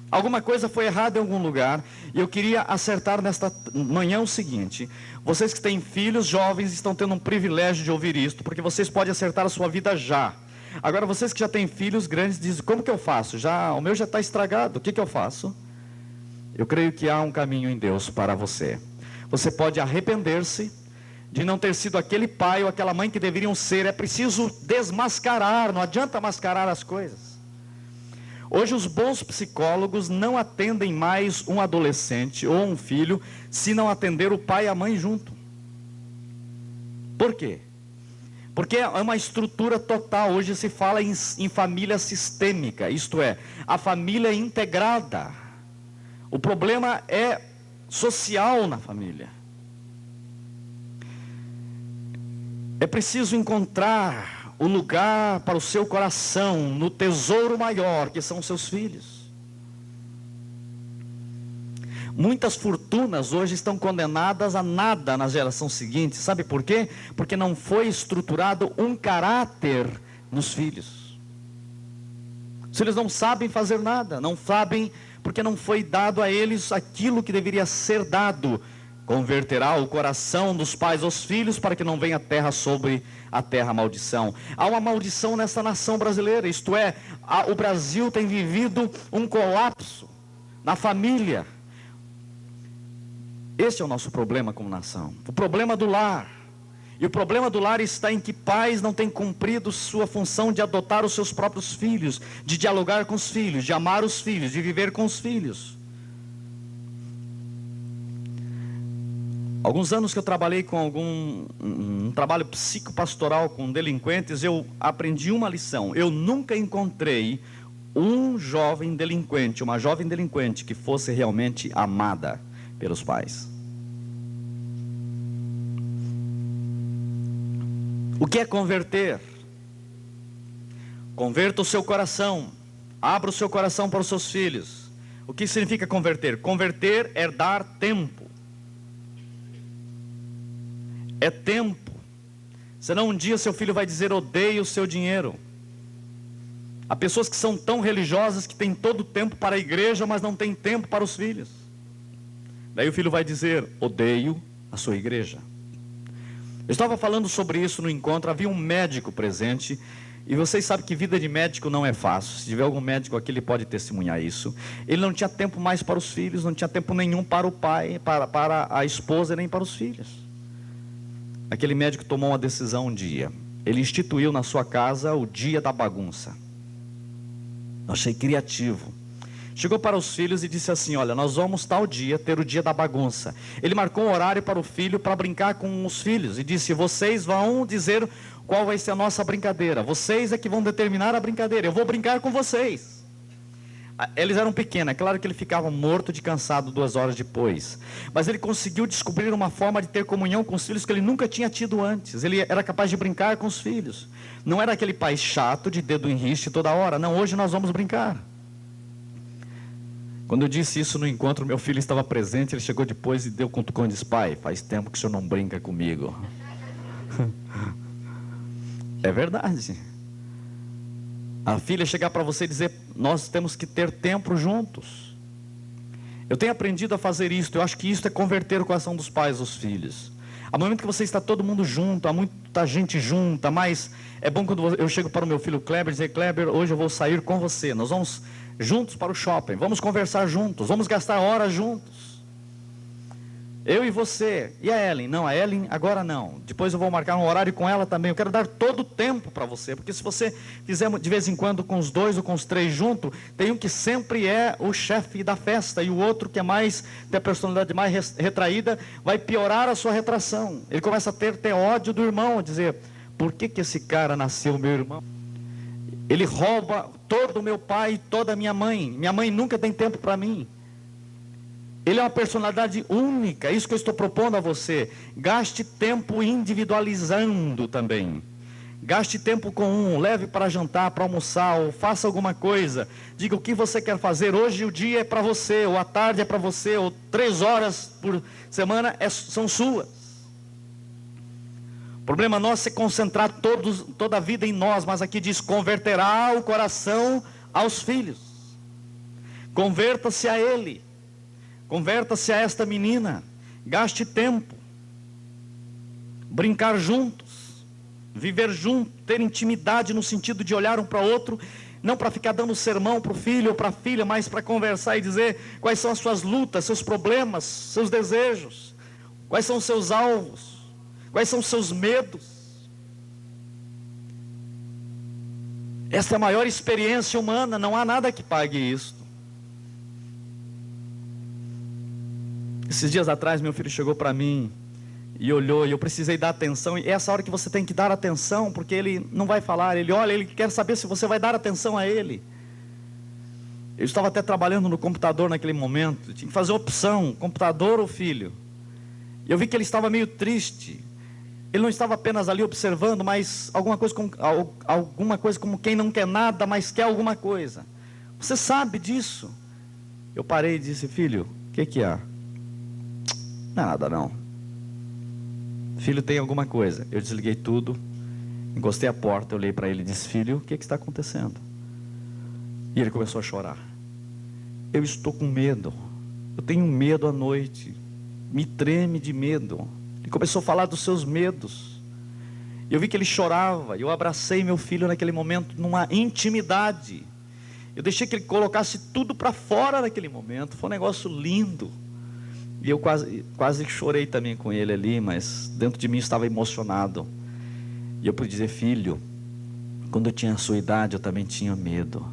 Alguma coisa foi errada em algum lugar, e eu queria acertar nesta manhã o seguinte: vocês que têm filhos jovens estão tendo um privilégio de ouvir isto, porque vocês podem acertar a sua vida já. Agora vocês que já têm filhos grandes dizem: como que eu faço? O meu já está estragado, o que eu faço? Eu creio que há um caminho em Deus para você. Você pode arrepender-se de não ter sido aquele pai ou aquela mãe que deveriam ser. É preciso desmascarar, não adianta mascarar as coisas. Hoje os bons psicólogos não atendem mais um adolescente ou um filho se não atender o pai e a mãe junto. Por quê? Porque é uma estrutura total. Hoje se fala em família sistêmica, isto é, a família integrada. O problema é social na família. É preciso encontrar o lugar para o seu coração no tesouro maior, que são seus filhos. Muitas fortunas hoje estão condenadas a nada na geração seguinte. Sabe por quê? Porque não foi estruturado um caráter nos filhos. Os filhos não sabem fazer nada, não sabem, porque não foi dado a eles aquilo que deveria ser dado. Converterá o coração dos pais aos filhos, para que não venha terra sobre a terra maldição. Há uma maldição nessa nação brasileira, isto é, o Brasil tem vivido um colapso na família. Esse é o nosso problema como nação. O problema do lar. E o problema do lar está em que pais não têm cumprido sua função de adotar os seus próprios filhos, de dialogar com os filhos, de amar os filhos, de viver com os filhos. Alguns anos que eu trabalhei com um trabalho psicopastoral com delinquentes, eu aprendi uma lição. Eu nunca encontrei um jovem delinquente, uma jovem delinquente que fosse realmente amada pelos pais. O que é converter? Converta o seu coração. Abra o seu coração para os seus filhos. O que significa converter? Converter é dar tempo. É tempo. Senão um dia seu filho vai dizer: odeio o seu dinheiro. Há pessoas que são tão religiosas que têm todo o tempo para a igreja, mas não têm tempo para os filhos. Daí o filho vai dizer: odeio a sua igreja. Eu estava falando sobre isso no encontro, havia um médico presente, e vocês sabem que vida de médico não é fácil. Se tiver algum médico aqui, ele pode testemunhar isso. Ele não tinha tempo mais para os filhos, não tinha tempo nenhum para o pai, para a esposa, nem para os filhos. Aquele médico tomou uma decisão um dia. Ele instituiu na sua casa o dia da bagunça. Eu achei criativo. Chegou para os filhos e disse assim: olha, nós vamos tal dia ter o dia da bagunça. Ele marcou um horário para o filho para brincar com os filhos e disse: vocês vão dizer qual vai ser a nossa brincadeira. Vocês é que vão determinar a brincadeira. Eu vou brincar com vocês. Eles eram pequenos, é claro que ele ficava morto de cansado 2 horas depois. Mas ele conseguiu descobrir uma forma de ter comunhão com os filhos que ele nunca tinha tido antes. Ele era capaz de brincar com os filhos. Não era aquele pai chato de dedo em riste toda hora. Não, hoje nós vamos brincar. Quando eu disse isso no encontro, meu filho estava presente. Ele chegou depois e deu cutucão e disse: pai, faz tempo que o senhor não brinca comigo. É verdade. A filha chegar para você e dizer: nós temos que ter tempo juntos. Eu tenho aprendido a fazer isso. Eu acho que isso é converter o coração dos pais aos filhos. Há momento que você está todo mundo junto, há muita gente junta, mas é bom quando eu chego para o meu filho Kleber e dizer: Kleber, hoje eu vou sair com você, nós vamos juntos para o shopping, vamos conversar juntos, vamos gastar horas juntos. Eu e você. E a Ellen? Não, a Ellen agora não. Depois eu vou marcar um horário com ela também. Eu quero dar todo o tempo para você. Porque se você fizer de vez em quando com os 2 ou com os 3 juntos, tem um que sempre é o chefe da festa, e o outro que é mais, tem a personalidade mais retraída, vai piorar a sua retração. Ele começa a ter ódio do irmão, a dizer: por que esse cara nasceu meu irmão? Ele rouba todo o meu pai e toda a minha mãe. Minha mãe nunca tem tempo para mim. Ele é uma personalidade única. É isso que eu estou propondo a você. Gaste tempo individualizando também. Gaste tempo com um. Leve para jantar, para almoçar, ou faça alguma coisa. Diga o que você quer fazer. Hoje o dia é para você, ou a tarde é para você, ou 3 horas por semana são suas. O problema nosso é concentrar toda a vida em nós. Mas aqui diz: converterá o coração aos filhos. Converta-se a ele. Converta-se a esta menina. Gaste tempo. Brincar juntos. Viver junto. Ter intimidade no sentido de olhar um para o outro. Não para ficar dando sermão para o filho ou para a filha, mas para conversar e dizer quais são as suas lutas, seus problemas, seus desejos. Quais são os seus alvos. Quais são os seus medos. Esta é a maior experiência humana. Não há nada que pague isso. Esses dias atrás meu filho chegou para mim e olhou, e eu precisei dar atenção. E é essa hora que você tem que dar atenção, porque ele não vai falar. Ele olha, ele quer saber se você vai dar atenção a ele. Eu estava até trabalhando no computador naquele momento. Tinha que fazer opção, computador ou filho. E eu vi que ele estava meio triste. Ele não estava apenas ali observando, mas alguma coisa como quem não quer nada, mas quer alguma coisa. Você sabe disso? Eu parei e disse: filho, o que há? Nada não. Filho, tem alguma coisa. Eu desliguei tudo, encostei a porta, olhei para ele e disse: filho, o que está acontecendo? E ele começou a chorar. Eu estou com medo. Eu tenho medo à noite. Me treme de medo. Ele começou a falar dos seus medos. Eu vi que ele chorava. Eu abracei meu filho naquele momento, numa intimidade. Eu deixei que ele colocasse tudo para fora naquele momento. Foi um negócio lindo. E eu quase chorei também com ele ali, mas dentro de mim estava emocionado. E eu pude dizer: filho, quando eu tinha a sua idade eu também tinha medo.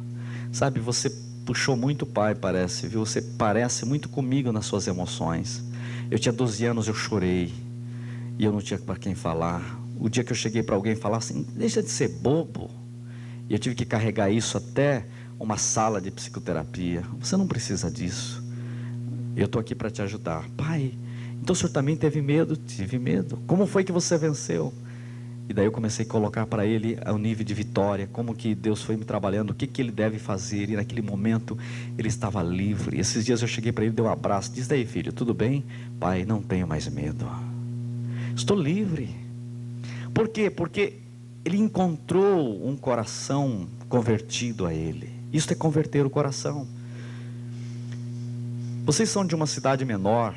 Sabe, você puxou muito o pai, parece, viu? Você parece muito comigo nas suas emoções. Eu tinha 12 anos, eu chorei. E eu não tinha para quem falar. O dia que eu cheguei para alguém falar assim: deixa de ser bobo. E eu tive que carregar isso até uma sala de psicoterapia. Você não precisa disso. Eu estou aqui para te ajudar. Pai, então o senhor também teve medo? Tive medo. Como foi que você venceu? E daí eu comecei a colocar para ele o nível de vitória, como que Deus foi me trabalhando, o que ele deve fazer. E naquele momento ele estava livre. Esses dias eu cheguei para ele, dei um abraço. Diz: daí, filho, tudo bem? Pai, não tenho mais medo. Estou livre. Por quê? Porque ele encontrou um coração convertido a ele. Isso é converter o coração. Vocês são de uma cidade menor.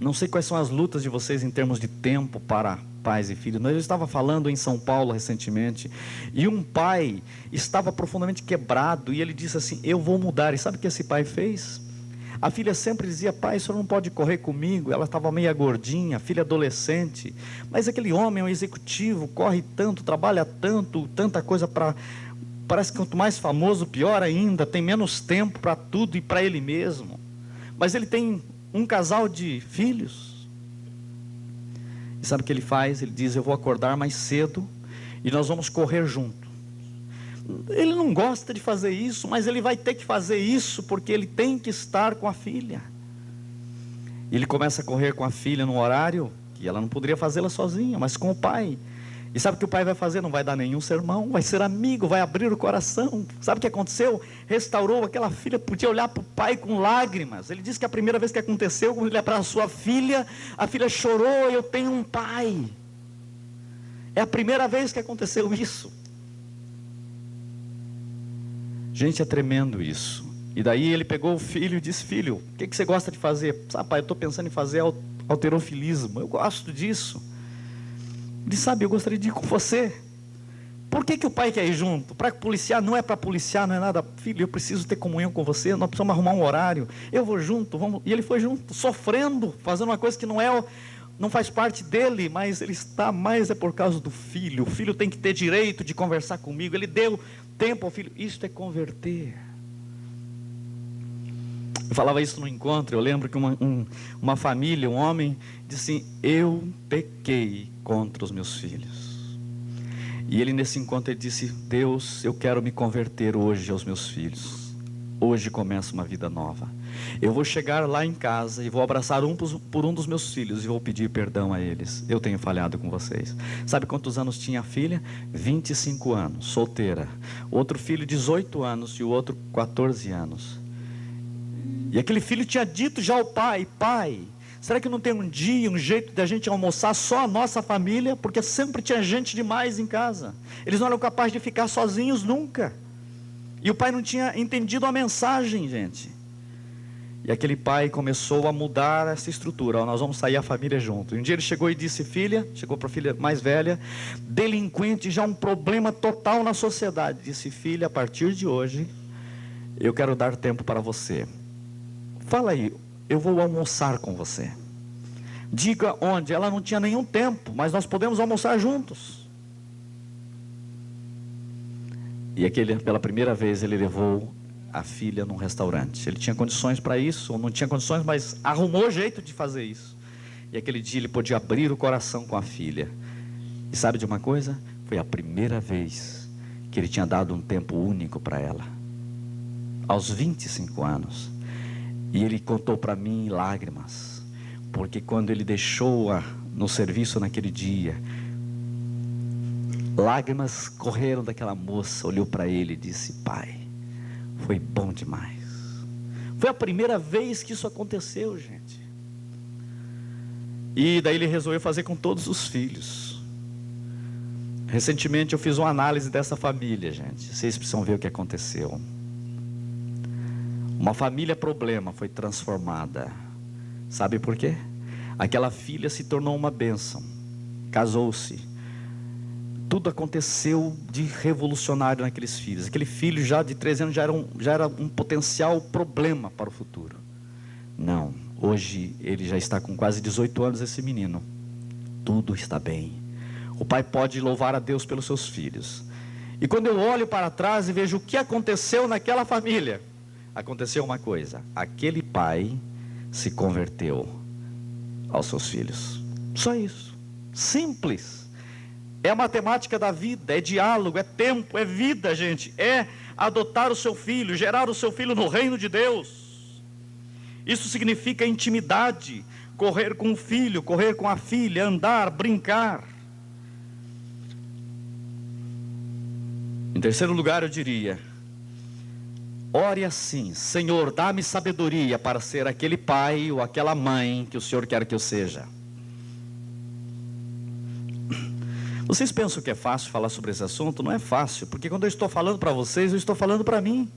Não sei quais são as lutas de vocês em termos de tempo para pais e filhos. Eu estava falando em São Paulo recentemente, e um pai estava profundamente quebrado, e ele disse assim: eu vou mudar. E sabe o que esse pai fez? A filha sempre dizia: pai, o senhor não pode correr comigo. Ela estava meia gordinha, filha adolescente. Mas aquele homem é um executivo, corre tanto, trabalha tanto, tanta coisa para... Parece que quanto mais famoso, pior ainda. Tem menos tempo para tudo e para ele mesmo. Mas ele tem um casal de filhos. E sabe o que ele faz? Ele diz: eu vou acordar mais cedo e nós vamos correr juntos. Ele não gosta de fazer isso, mas ele vai ter que fazer isso, porque ele tem que estar com a filha. Ele começa a correr com a filha num horário que ela não poderia fazê-la sozinha, mas com o pai. E sabe o que o pai vai fazer? Não vai dar nenhum sermão, vai ser amigo, vai abrir o coração. Sabe o que aconteceu? Restaurou aquela filha, podia olhar para o pai com lágrimas. Ele disse que a primeira vez que aconteceu, quando ele ia para a sua filha, a filha chorou: eu tenho um pai. É a primeira vez que aconteceu isso. Gente, é tremendo isso. E daí ele pegou o filho e disse: filho, o que você gosta de fazer? Ah, pai, eu estou pensando em fazer halterofilismo. Eu gosto disso. Ele disse: sabe, eu gostaria de ir com você. Por que o pai quer ir junto? Para policiar? Não é para policiar, não é nada. Filho, eu preciso ter comunhão com você, nós precisamos arrumar um horário. Eu vou junto, vamos. E ele foi junto, sofrendo, fazendo uma coisa que não faz parte dele, mas ele está mais é por causa do filho. O filho tem que ter direito de conversar comigo. Ele deu tempo ao filho. Isso é converter. Eu falava isso no encontro. Eu lembro que uma família, um homem, disse assim: eu pequei contra os meus filhos. E ele, nesse encontro, ele disse: Deus, eu quero me converter hoje aos meus filhos. Hoje começa uma vida nova. Eu vou chegar lá em casa e vou abraçar por um dos meus filhos e vou pedir perdão a eles. Eu tenho falhado com vocês. Sabe quantos anos tinha a filha? 25 anos, solteira. Outro filho, 18 anos, e o outro, 14 anos. E aquele filho tinha dito já ao pai: pai, será que não tem um dia, um jeito de a gente almoçar só a nossa família? Porque sempre tinha gente demais em casa. Eles não eram capazes de ficar sozinhos nunca. E o pai não tinha entendido a mensagem, gente. E aquele pai começou a mudar essa estrutura: nós vamos sair a família junto. E um dia ele chegou e disse: filha, chegou para a filha mais velha, delinquente, já um problema total na sociedade. Disse: filha, a partir de hoje, eu quero dar tempo para você. Fala aí, eu vou almoçar com você. Diga onde. Ela não tinha nenhum tempo, mas nós podemos almoçar juntos. E pela primeira vez ele levou a filha num restaurante. Ele tinha condições para isso, ou não tinha condições, mas arrumou jeito de fazer isso. E aquele dia ele podia abrir o coração com a filha. E sabe de uma coisa? Foi a primeira vez que ele tinha dado um tempo único para ela. Aos 25 anos. E ele contou para mim em lágrimas, porque quando ele deixou-a no serviço naquele dia, lágrimas correram daquela moça. Olhou para ele e disse: pai, foi bom demais. Foi a primeira vez que isso aconteceu, gente. E daí ele resolveu fazer com todos os filhos. Recentemente eu fiz uma análise dessa família, gente. Vocês precisam ver o que aconteceu. Uma família problema foi transformada. Sabe por quê? Aquela filha se tornou uma bênção. Casou-se. Tudo aconteceu de revolucionário naqueles filhos. Aquele filho já de 13 anos já era um potencial problema para o futuro. Não. Hoje ele já está com quase 18 anos, esse menino. Tudo está bem. O pai pode louvar a Deus pelos seus filhos. E quando eu olho para trás e vejo o que aconteceu naquela família, aconteceu uma coisa: aquele pai se converteu aos seus filhos. Só isso. Simples. É a matemática da vida, é diálogo, é tempo, é vida, gente. É adotar o seu filho, gerar o seu filho no reino de Deus. Isso significa intimidade, correr com o filho, correr com a filha, andar, brincar. Em terceiro lugar, eu diria: ore assim: Senhor, dá-me sabedoria para ser aquele pai ou aquela mãe que o Senhor quer que eu seja. Vocês pensam que é fácil falar sobre esse assunto? Não é fácil, porque quando eu estou falando para vocês, eu estou falando para mim.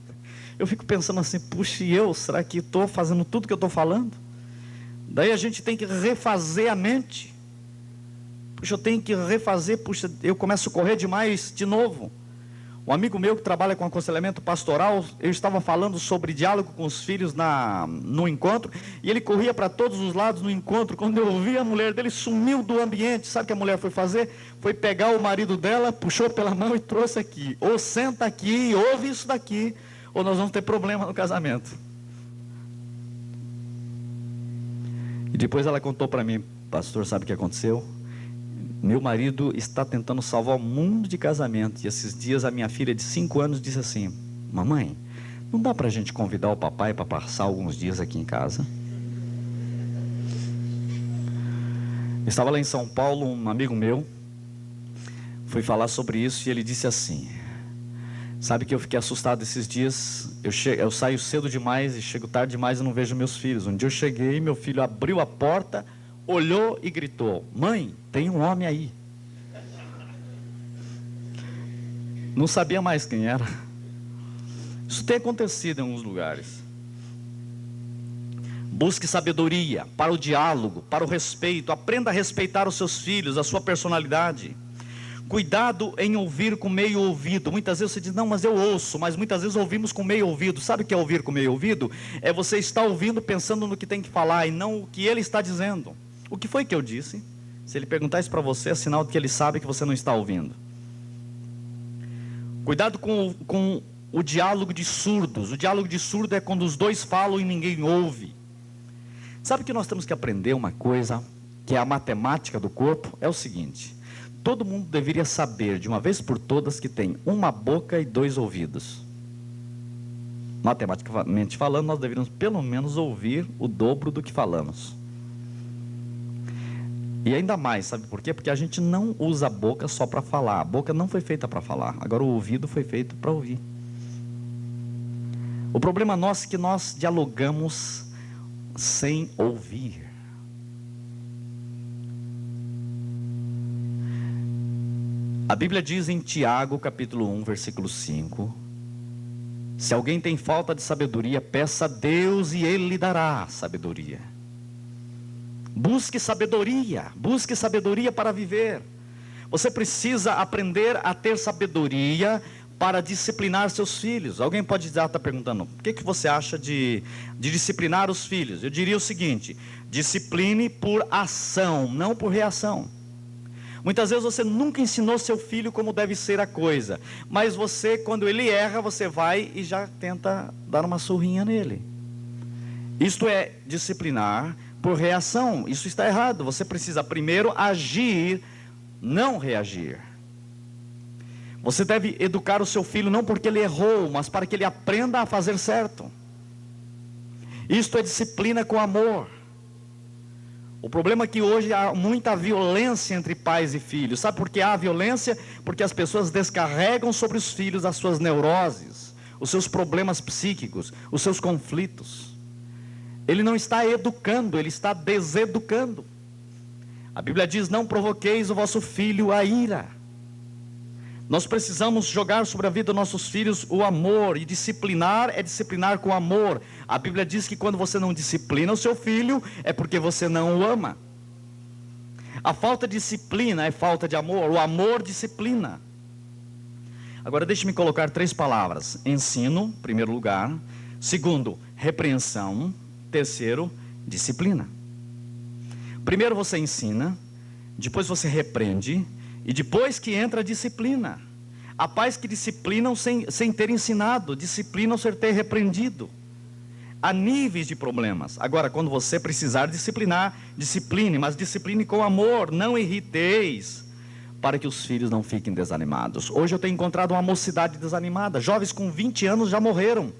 Eu fico pensando assim: puxa, e eu? Será que estou fazendo tudo que eu estou falando? Daí a gente tem que refazer a mente. Puxa, eu tenho que refazer, puxa, eu começo a correr demais de novo. Um amigo meu que trabalha com aconselhamento pastoral, eu estava falando sobre diálogo com os filhos no encontro, e ele corria para todos os lados no encontro. Quando eu vi, a mulher dele sumiu do ambiente. Sabe o que a mulher foi fazer? Foi pegar o marido dela, puxou pela mão e trouxe aqui. Ou senta aqui, ouve isso daqui, ou nós vamos ter problema no casamento. E depois ela contou para mim: pastor, sabe o que aconteceu? Meu marido está tentando salvar o mundo de casamento. E esses dias a minha filha de 5 anos disse assim: mamãe, não dá para a gente convidar o papai para passar alguns dias aqui em casa? Estava lá em São Paulo, um amigo meu foi falar sobre isso, e ele disse assim: sabe que eu fiquei assustado esses dias? Eu saio cedo demais e chego tarde demais e não vejo meus filhos. Um dia eu cheguei, meu filho abriu a porta, olhou e gritou: mãe, tem um homem aí. Não sabia mais quem era. Isso tem acontecido em alguns lugares. Busque sabedoria para o diálogo, para o respeito. Aprenda a respeitar os seus filhos, a sua personalidade. Cuidado em ouvir com meio ouvido. Muitas vezes você diz: não, mas eu ouço. Mas muitas vezes ouvimos com meio ouvido. Sabe o que é ouvir com meio ouvido? É você estar ouvindo pensando no que tem que falar e não o que ele está dizendo. O que foi que eu disse? Se ele perguntar isso para você, é sinal de que ele sabe que você não está ouvindo. Cuidado com o diálogo de surdos. O diálogo de surdo é quando os dois falam e ninguém ouve. Sabe que nós temos que aprender uma coisa, que é a matemática do corpo? É o seguinte: todo mundo deveria saber de uma vez por todas que tem uma boca e 2 ouvidos. Matematicamente falando, nós deveríamos pelo menos ouvir o dobro do que falamos. E ainda mais, sabe por quê? Porque a gente não usa a boca só para falar. A boca não foi feita para falar. Agora o ouvido foi feito para ouvir. O problema nosso é que nós dialogamos sem ouvir. A Bíblia diz em Tiago, capítulo 1, versículo 5: se alguém tem falta de sabedoria, peça a Deus e Ele lhe dará sabedoria. Busque sabedoria para viver. Você precisa aprender a ter sabedoria para disciplinar seus filhos. Alguém pode estar perguntando: o que você acha de disciplinar os filhos? Eu diria o seguinte: discipline por ação, não por reação. Muitas vezes você nunca ensinou seu filho como deve ser a coisa, mas você, quando ele erra, você vai e já tenta dar uma surrinha nele. Isto é disciplinar por reação. Isso está errado. Você precisa primeiro agir, não reagir. Você deve educar o seu filho não porque ele errou, mas para que ele aprenda a fazer certo. Isto é disciplina com amor. O problema é que hoje há muita violência entre pais e filhos. Sabe por que há violência? Porque as pessoas descarregam sobre os filhos as suas neuroses, os seus problemas psíquicos, os seus conflitos. Ele não está educando, ele está deseducando. A Bíblia diz: não provoqueis o vosso filho a ira. Nós precisamos jogar sobre a vida dos nossos filhos o amor, e disciplinar é disciplinar com amor. A Bíblia diz que quando você não disciplina o seu filho, é porque você não o ama. A falta de disciplina é falta de amor, o amor disciplina. Agora deixe-me colocar 3 palavras: ensino, em primeiro lugar; segundo, repreensão; terceiro, Disciplina. Primeiro você ensina, depois você repreende, e depois que entra a disciplina. Há pais que disciplinam sem ter ensinado, disciplinam sem ter repreendido. Há níveis de problemas. Agora, quando você precisar disciplinar, discipline, mas discipline com amor, não irriteis, para que os filhos não fiquem desanimados. Hoje eu tenho encontrado uma mocidade desanimada, jovens com 20 anos já morreram,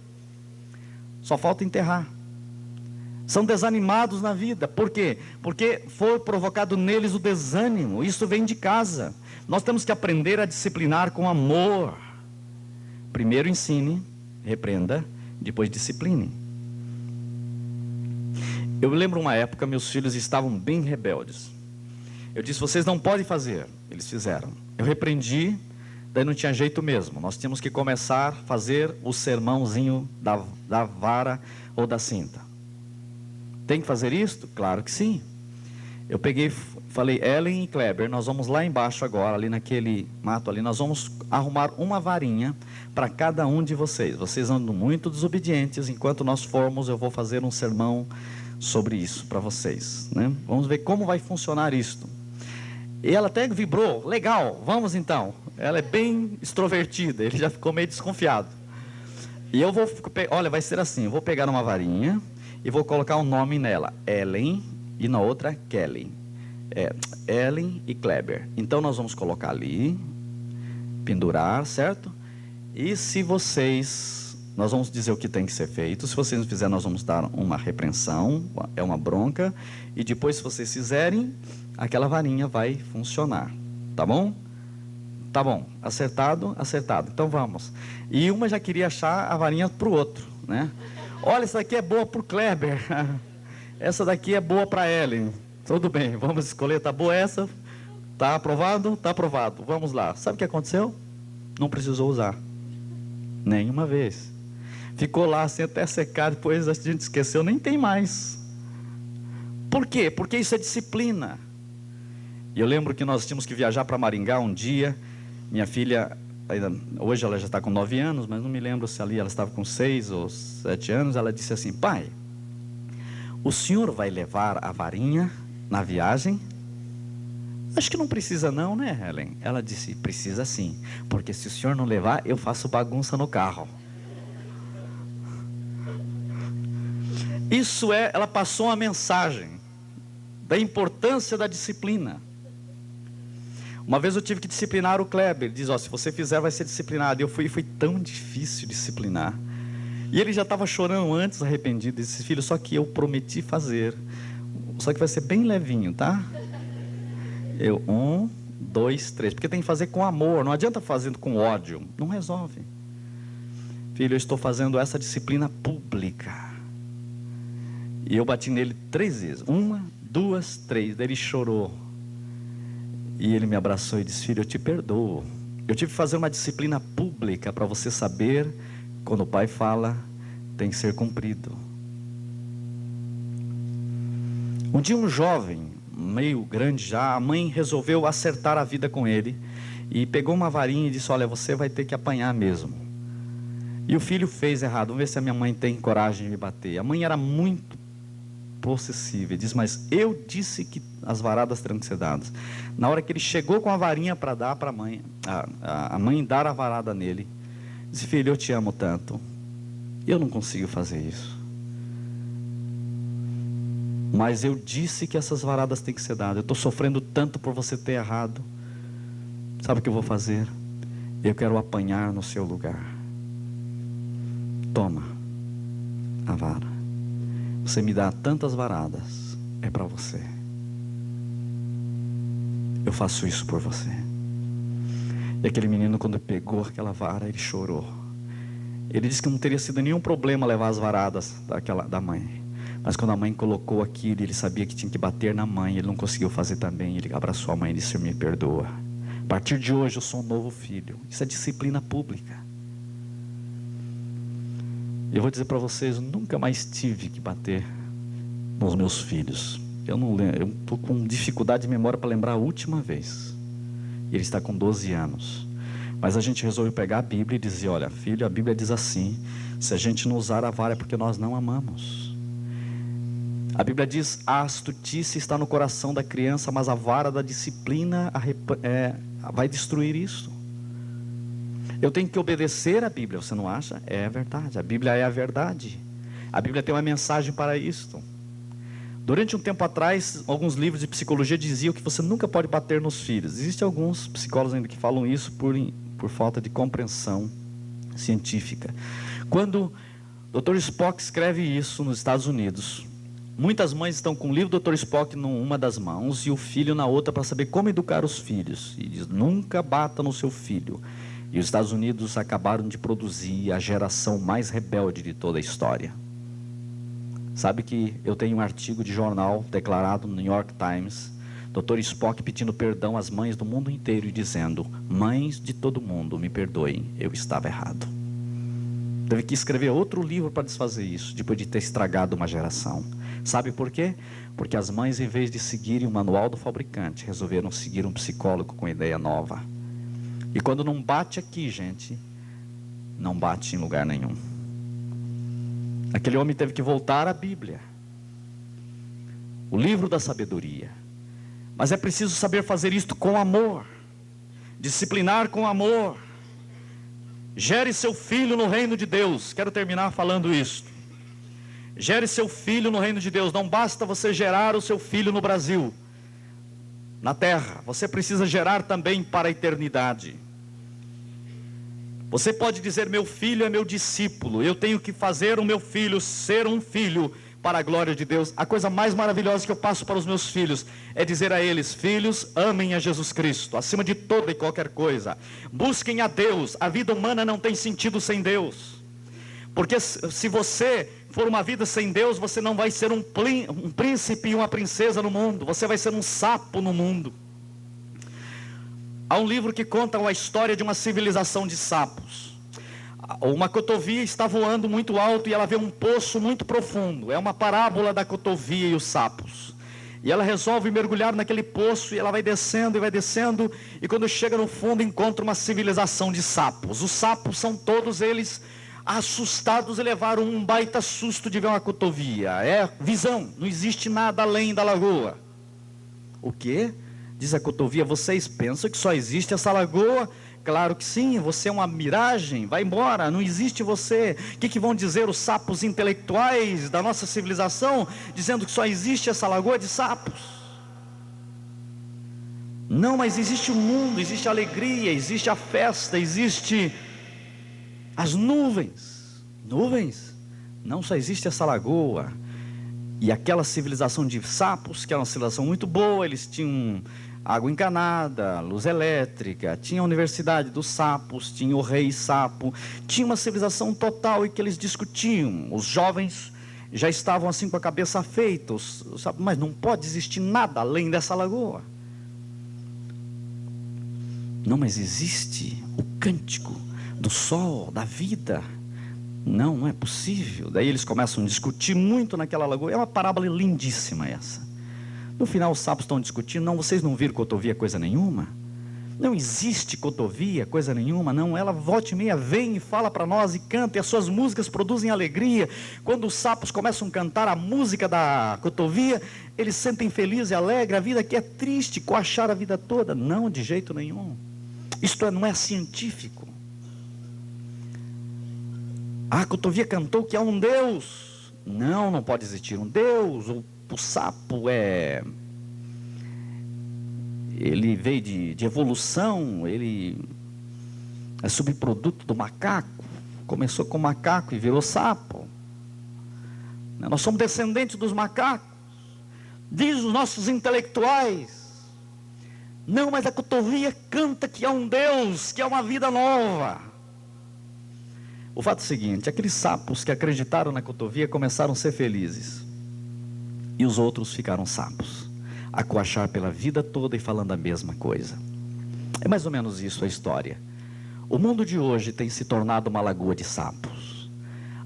só falta enterrar. São desanimados na vida. Por quê? Porque foi provocado neles o desânimo. Isso vem de casa. Nós temos que aprender a disciplinar com amor. Primeiro ensine, repreenda, depois discipline. Eu lembro uma época, meus filhos estavam bem rebeldes. Eu disse, vocês não podem fazer. Eles fizeram. Eu repreendi, daí não tinha jeito mesmo. Nós tínhamos que começar a fazer o sermãozinho da vara ou da cinta. Tem que fazer isto? Claro que sim. Eu peguei, falei, Ellen e Kleber, nós vamos lá embaixo agora, ali naquele mato ali, nós vamos arrumar uma varinha para cada um de vocês. Vocês andam muito desobedientes, enquanto nós formos, eu vou fazer um sermão sobre isso para vocês, né? Vamos ver como vai funcionar isto. E ela até vibrou, legal, vamos então. Ela é bem extrovertida, ele já ficou meio desconfiado. E eu vou, olha, vai ser assim, eu vou pegar uma varinha e vou colocar um nome nela, Ellen, e na outra, Kelly. Ellen e Kleber. Então nós vamos colocar ali, pendurar, certo? E se vocês, nós vamos dizer o que tem que ser feito. Se vocês não fizerem, nós vamos dar uma repreensão, é uma bronca. E depois, se vocês fizerem, aquela varinha vai funcionar. Tá bom? Tá bom. Acertado? Acertado. Então vamos. E uma já queria achar a varinha para o outro, né? Olha, essa daqui é boa para o Kleber. Essa daqui é boa para Ellen. Tudo bem, vamos escolher. Tá boa essa? Tá aprovado? Tá aprovado. Vamos lá. Sabe o que aconteceu? Não precisou usar. Nenhuma vez. Ficou lá assim até secar. Depois a gente esqueceu, nem tem mais. Por quê? Porque isso é disciplina. E eu lembro que nós tínhamos que viajar para Maringá um dia. Minha filha, hoje ela já está com 9 anos, mas não me lembro se ali ela estava com 6 ou 7 anos. Ela disse assim, pai, o senhor vai levar a varinha na viagem? Acho que não precisa não, né, Helen? Ela disse, precisa sim, porque se o senhor não levar, eu faço bagunça no carro. Isso ela passou uma mensagem da importância da disciplina. Uma vez eu tive que disciplinar o Kleber. Ele diz, se você fizer vai ser disciplinado. E foi tão difícil disciplinar. E ele já estava chorando antes, arrependido. Disse, filho, só que eu prometi fazer. Só que vai ser bem levinho, tá? 1, 2, 3. Porque tem que fazer com amor. Não adianta fazendo com ódio. Não resolve. Filho, eu estou fazendo essa disciplina pública. E eu bati nele 3 vezes. 1, 2, 3. Daí ele chorou. E ele me abraçou e disse, filho, eu te perdoo. Eu tive que fazer uma disciplina pública para você saber, quando o pai fala, tem que ser cumprido. Um dia um jovem, meio grande já, a mãe resolveu acertar a vida com ele. E pegou uma varinha e disse, olha, você vai ter que apanhar mesmo. E o filho fez errado, vamos ver se a minha mãe tem coragem de me bater. A mãe era muito possessiva, ele diz, mas eu disse que as varadas terão que ser dadas. Na hora que ele chegou com a varinha para dar para a mãe, a mãe dar a varada nele, disse, filho, eu te amo tanto, eu não consigo fazer isso, mas eu disse que essas varadas têm que ser dadas, eu estou sofrendo tanto por você ter errado, sabe o que eu vou fazer? Eu quero apanhar no seu lugar, toma a vara. Você me dá tantas varadas, é para você. Eu faço isso por você. E aquele menino, quando pegou aquela vara, ele chorou. Ele disse que não teria sido nenhum problema levar as varadas da mãe. Mas quando a mãe colocou aquilo, ele sabia que tinha que bater na mãe. Ele não conseguiu fazer também. Ele abraçou a mãe e disse, me perdoa. A partir de hoje eu sou um novo filho. Isso é disciplina pública. Eu vou dizer para vocês, eu nunca mais tive que bater nos meus filhos. Eu não lembro, eu estou com dificuldade de memória para lembrar a última vez. Ele está com 12 anos. Mas a gente resolveu pegar a Bíblia e dizer, olha, filho, a Bíblia diz assim, se a gente não usar a vara é porque nós não amamos. A Bíblia diz: a astutícia está no coração da criança, mas a vara da disciplina vai destruir isso. Eu tenho que obedecer a Bíblia, você não acha? É verdade, a Bíblia é a verdade. A Bíblia tem uma mensagem para isso. Durante um tempo atrás, alguns livros de psicologia diziam que você nunca pode bater nos filhos. Existem alguns psicólogos ainda que falam isso por falta de compreensão científica. Quando o Dr. Spock escreve isso nos Estados Unidos, muitas mães estão com o livro do Dr. Spock numa das mãos e o filho na outra para saber como educar os filhos. E diz: nunca bata no seu filho. E os Estados Unidos acabaram de produzir a geração mais rebelde de toda a história. Sabe que eu tenho um artigo de jornal declarado no New York Times, Dr. Spock pedindo perdão às mães do mundo inteiro e dizendo: mães de todo mundo, me perdoem, eu estava errado. Teve que escrever outro livro para desfazer isso, depois de ter estragado uma geração. Sabe por quê? Porque as mães, em vez de seguirem o manual do fabricante, resolveram seguir um psicólogo com ideia nova. E quando não bate aqui, gente, não bate em lugar nenhum. Aquele homem teve que voltar à Bíblia, o livro da sabedoria. Mas é preciso saber fazer isto com amor, disciplinar com amor. Gere seu filho no reino de Deus. Quero terminar falando isso. Gere seu filho no reino de Deus. Não basta você gerar o seu filho no Brasil, na terra. Você precisa gerar também para a eternidade. Você pode dizer: meu filho é meu discípulo, eu tenho que fazer o meu filho ser um filho para a glória de Deus. A coisa mais maravilhosa que eu passo para os meus filhos é dizer a eles: filhos, amem a Jesus Cristo, acima de toda e qualquer coisa. Busquem a Deus, a vida humana não tem sentido sem Deus. Porque se você for uma vida sem Deus, você não vai ser um príncipe e uma princesa no mundo, você vai ser um sapo no mundo. Há um livro que conta a história de uma civilização de sapos. Uma cotovia está voando muito alto e ela vê um poço muito profundo. É uma parábola da cotovia e os sapos. E ela resolve mergulhar naquele poço e ela vai descendo e quando chega no fundo encontra uma civilização de sapos. Os sapos são todos eles assustados e levaram um baita susto de ver uma cotovia. É visão, não existe nada além da lagoa. O quê? Diz a cotovia: vocês pensam que só existe essa lagoa? Claro que sim, você é uma miragem, vai embora, não existe você. O que vão dizer os sapos intelectuais da nossa civilização, dizendo que só existe essa lagoa de sapos? Não, mas existe o mundo, existe a alegria, existe a festa, existe as nuvens. Nuvens? Não, só existe essa lagoa. E aquela civilização de sapos, que era uma civilização muito boa, eles tinham água encanada, luz elétrica, tinha a universidade dos sapos, tinha o rei sapo, tinha uma civilização total em que eles discutiam. Os jovens já estavam assim com a cabeça feita, mas não pode existir nada além dessa lagoa. Não, mas existe o cântico do sol, da vida. Não, não é possível. Daí eles começam a discutir muito naquela lagoa. É uma parábola lindíssima essa. No final os sapos estão discutindo: não, vocês não viram cotovia coisa nenhuma? Não existe cotovia coisa nenhuma, não. Ela volta e meia vem e fala para nós e canta, e as suas músicas produzem alegria. Quando os sapos começam a cantar a música da cotovia, eles sentem feliz e alegre. A vida aqui é triste, coachar a vida toda. Não, de jeito nenhum. Isto não é científico. A cotovia cantou que há um Deus. Não, não pode existir um Deus. O sapo ele veio de evolução, ele é subproduto do macaco. Começou com macaco e virou sapo. Nós somos descendentes dos macacos, diz os nossos intelectuais. Não, mas a cotovia canta que há um Deus, que há uma vida nova. O fato é o seguinte: aqueles sapos que acreditaram na cotovia começaram a ser felizes, e os outros ficaram sapos, a coachar pela vida toda e falando a mesma coisa. É mais ou menos isso a história. O mundo de hoje tem se tornado uma lagoa de sapos.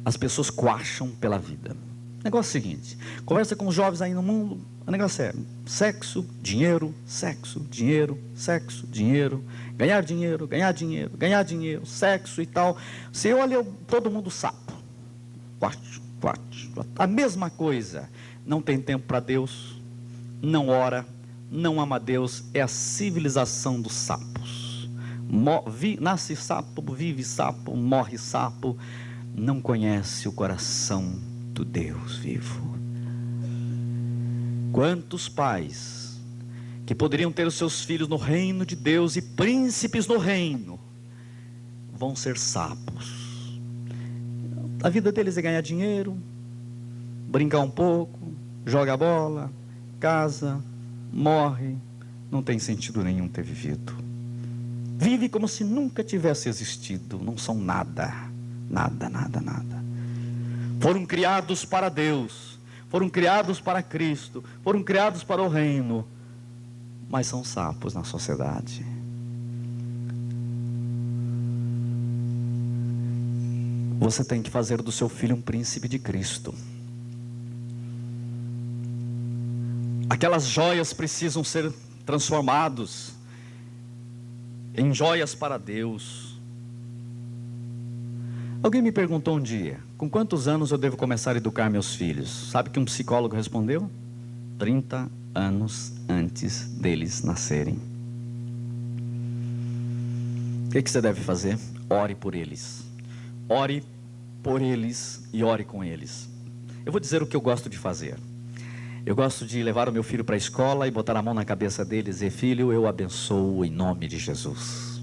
As pessoas coacham pela vida. O negócio é o seguinte: conversa com os jovens aí no mundo, o negócio é sexo, dinheiro, sexo, dinheiro, sexo, dinheiro, ganhar dinheiro, ganhar dinheiro, ganhar dinheiro, sexo e tal. Você olha todo mundo sapo, a mesma coisa. não tem tempo para Deus, não ora, não ama Deus. É a civilização dos sapos. Nasce sapo, vive sapo, morre sapo, não conhece o coração do Deus vivo. Quantos pais que poderiam ter os seus filhos no reino de Deus e príncipes no reino, vão ser sapos. A vida deles é ganhar dinheiro, brincar um pouco, joga bola, casa, morre, não tem sentido nenhum ter vivido. Vive como se nunca tivesse existido, não são nada, nada, nada, nada. Foram criados para Deus, foram criados para Cristo, foram criados para o reino, mas são sapos na sociedade. Você tem que fazer do seu filho um príncipe de Cristo. Aquelas joias precisam ser transformadas em joias para Deus. Alguém me perguntou um dia, com quantos anos eu devo começar a educar meus filhos? Sabe que um psicólogo respondeu? 30 anos antes deles nascerem. O que você deve fazer? Ore por eles. Ore por eles e ore com eles. Eu vou dizer o que eu gosto de fazer. Eu gosto de levar o meu filho para a escola e botar a mão na cabeça dele e dizer: filho, eu abençoo em nome de Jesus.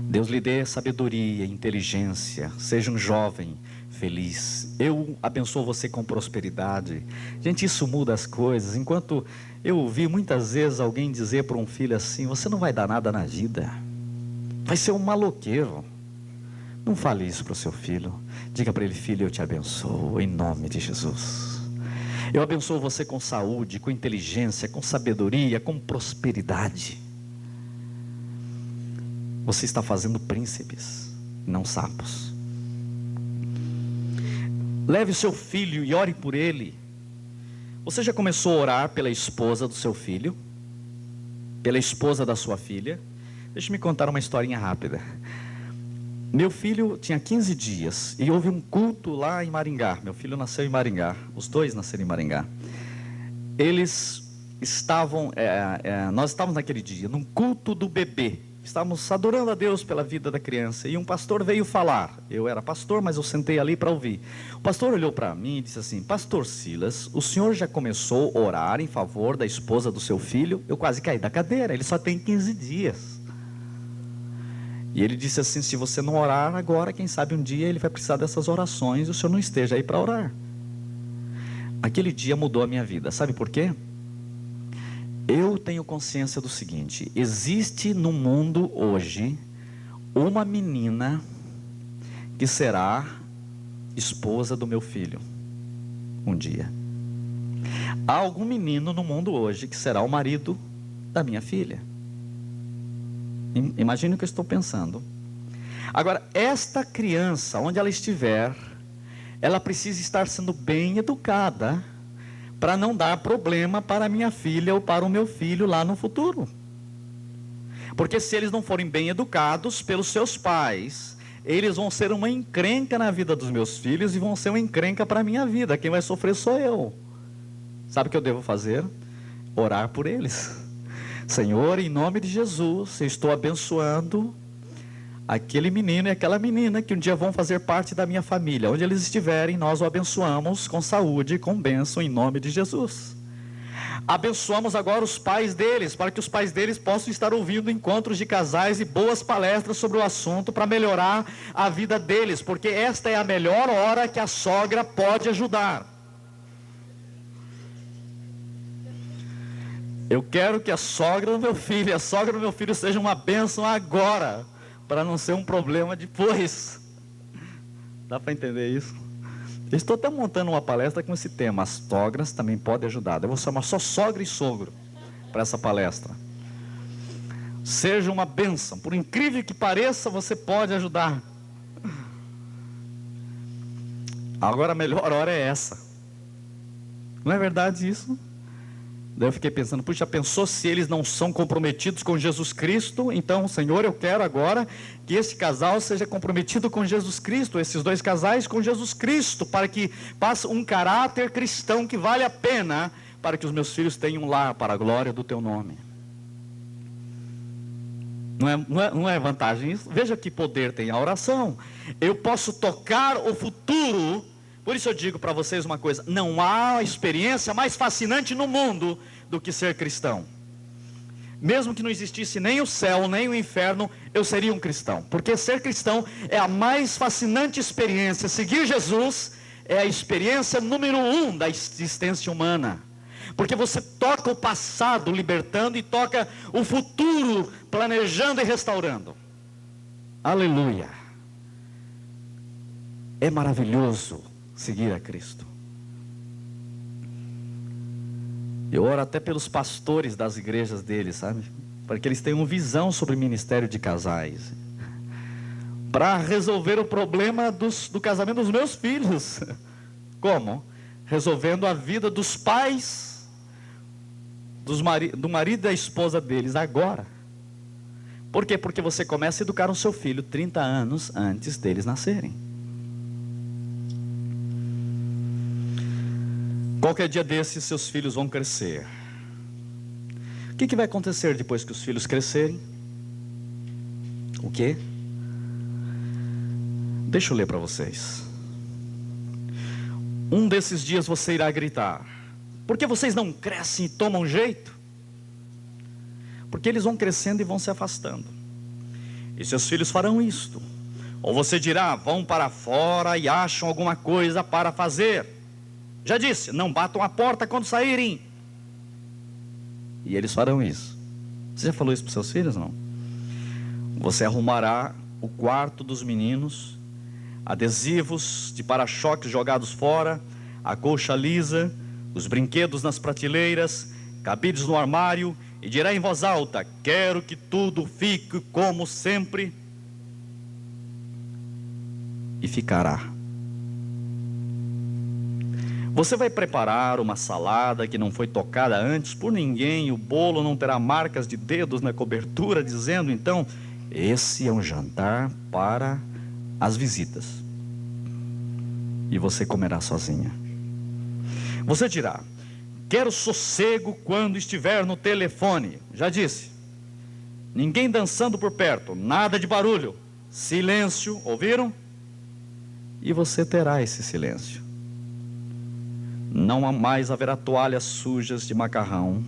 Deus lhe dê sabedoria, inteligência, seja um jovem feliz. Eu abençoo você com prosperidade. Gente, isso muda as coisas. Enquanto eu ouvi muitas vezes alguém dizer para um filho assim: você não vai dar nada na vida, vai ser um maloqueiro. Não fale isso para o seu filho. Diga para ele: filho, eu te abençoo em nome de Jesus. Eu abençoo você com saúde, com inteligência, com sabedoria, com prosperidade. Você está fazendo príncipes, não sapos. Leve o seu filho e ore por ele. Você já começou a orar pela esposa do seu filho? Pela esposa da sua filha? Deixa-me contar uma historinha rápida. Meu filho tinha 15 dias e houve um culto lá em Maringá. Meu filho nasceu em Maringá, os dois nasceram em Maringá. Eles estavam, nós estávamos naquele dia, num culto do bebê. Estávamos adorando a Deus pela vida da criança. E um pastor veio falar. Eu era pastor, mas eu sentei ali para ouvir. O pastor olhou para mim e disse assim: pastor Silas, o senhor já começou a orar em favor da esposa do seu filho? Eu quase caí da cadeira, ele só tem 15 dias. E ele disse assim: se você não orar agora, quem sabe um dia ele vai precisar dessas orações e o senhor não esteja aí para orar. Aquele dia mudou a minha vida. Sabe por quê? Eu tenho consciência do seguinte: existe no mundo hoje uma menina que será esposa do meu filho um dia. Há algum menino no mundo hoje que será o marido da minha filha. Imagine o que eu estou pensando. Agora, esta criança, onde ela estiver, ela precisa estar sendo bem educada, para não dar problema para a minha filha ou para o meu filho lá no futuro. Porque se eles não forem bem educados pelos seus pais, eles vão ser uma encrenca na vida dos meus filhos e vão ser uma encrenca para a minha vida. Quem vai sofrer sou eu. Sabe o que eu devo fazer? Orar por eles. Senhor, em nome de Jesus, eu estou abençoando aquele menino e aquela menina que um dia vão fazer parte da minha família. Onde eles estiverem, nós o abençoamos com saúde, com bênção, em nome de Jesus. Abençoamos agora os pais deles, para que os pais deles possam estar ouvindo encontros de casais e boas palestras sobre o assunto, para melhorar a vida deles, porque esta é a melhor hora que a sogra pode ajudar. Eu quero que a sogra do meu filho e a sogra do meu filho seja uma bênção agora, para não ser um problema depois. Dá para entender isso? Eu estou até montando uma palestra com esse tema: as sogras também podem ajudar. Eu vou chamar só sogra e sogro para essa palestra. Seja uma bênção. Por incrível que pareça, você pode ajudar. Agora a melhor hora é essa. Não é verdade isso? Daí eu fiquei pensando, puxa, pensou se eles não são comprometidos com Jesus Cristo? Então, Senhor, eu quero agora que esse casal seja comprometido com Jesus Cristo, esses dois casais com Jesus Cristo, para que passe um caráter cristão que vale a pena, para que os meus filhos tenham um lar para a glória do teu nome. Não é vantagem isso? Veja que poder tem a oração. Eu posso tocar o futuro. Por isso eu digo para vocês uma coisa: não há experiência mais fascinante no mundo do que ser cristão. Mesmo que não existisse nem o céu, nem o inferno, eu seria um cristão. Porque ser cristão é a mais fascinante experiência. Seguir Jesus é a experiência número 1 da existência humana. Porque você toca o passado libertando e toca o futuro planejando e restaurando. Aleluia. É maravilhoso seguir a Cristo. Eu oro até pelos pastores das igrejas deles, sabe? Para que eles tenham visão sobre o ministério de casais, para resolver o problema do casamento dos meus filhos. Como? Resolvendo a vida dos pais, do marido e da esposa deles agora. Por quê? Porque você começa a educar o seu filho 30 anos antes deles nascerem. Qualquer dia desses, seus filhos vão crescer. O que vai acontecer depois que os filhos crescerem? O quê? Deixa eu ler para vocês. Um desses dias você irá gritar: por que vocês não crescem e tomam jeito? Porque eles vão crescendo e vão se afastando. E seus filhos farão isto. Ou você dirá: vão para fora e acham alguma coisa para fazer. Já disse, não batam a porta quando saírem. E eles farão isso. Você já falou isso para os seus filhos, não? Você arrumará o quarto dos meninos, adesivos de para-choques jogados fora, a colcha lisa, os brinquedos nas prateleiras, cabides no armário, e dirá em voz alta: quero que tudo fique como sempre. E ficará. Você vai preparar uma salada que não foi tocada antes por ninguém, o bolo não terá marcas de dedos na cobertura, dizendo então: esse é um jantar para as visitas. E você comerá sozinha. Você dirá: quero sossego quando estiver no telefone. Já disse, ninguém dançando por perto, nada de barulho, silêncio, ouviram? E você terá esse silêncio. Não mais haverá toalhas sujas de macarrão,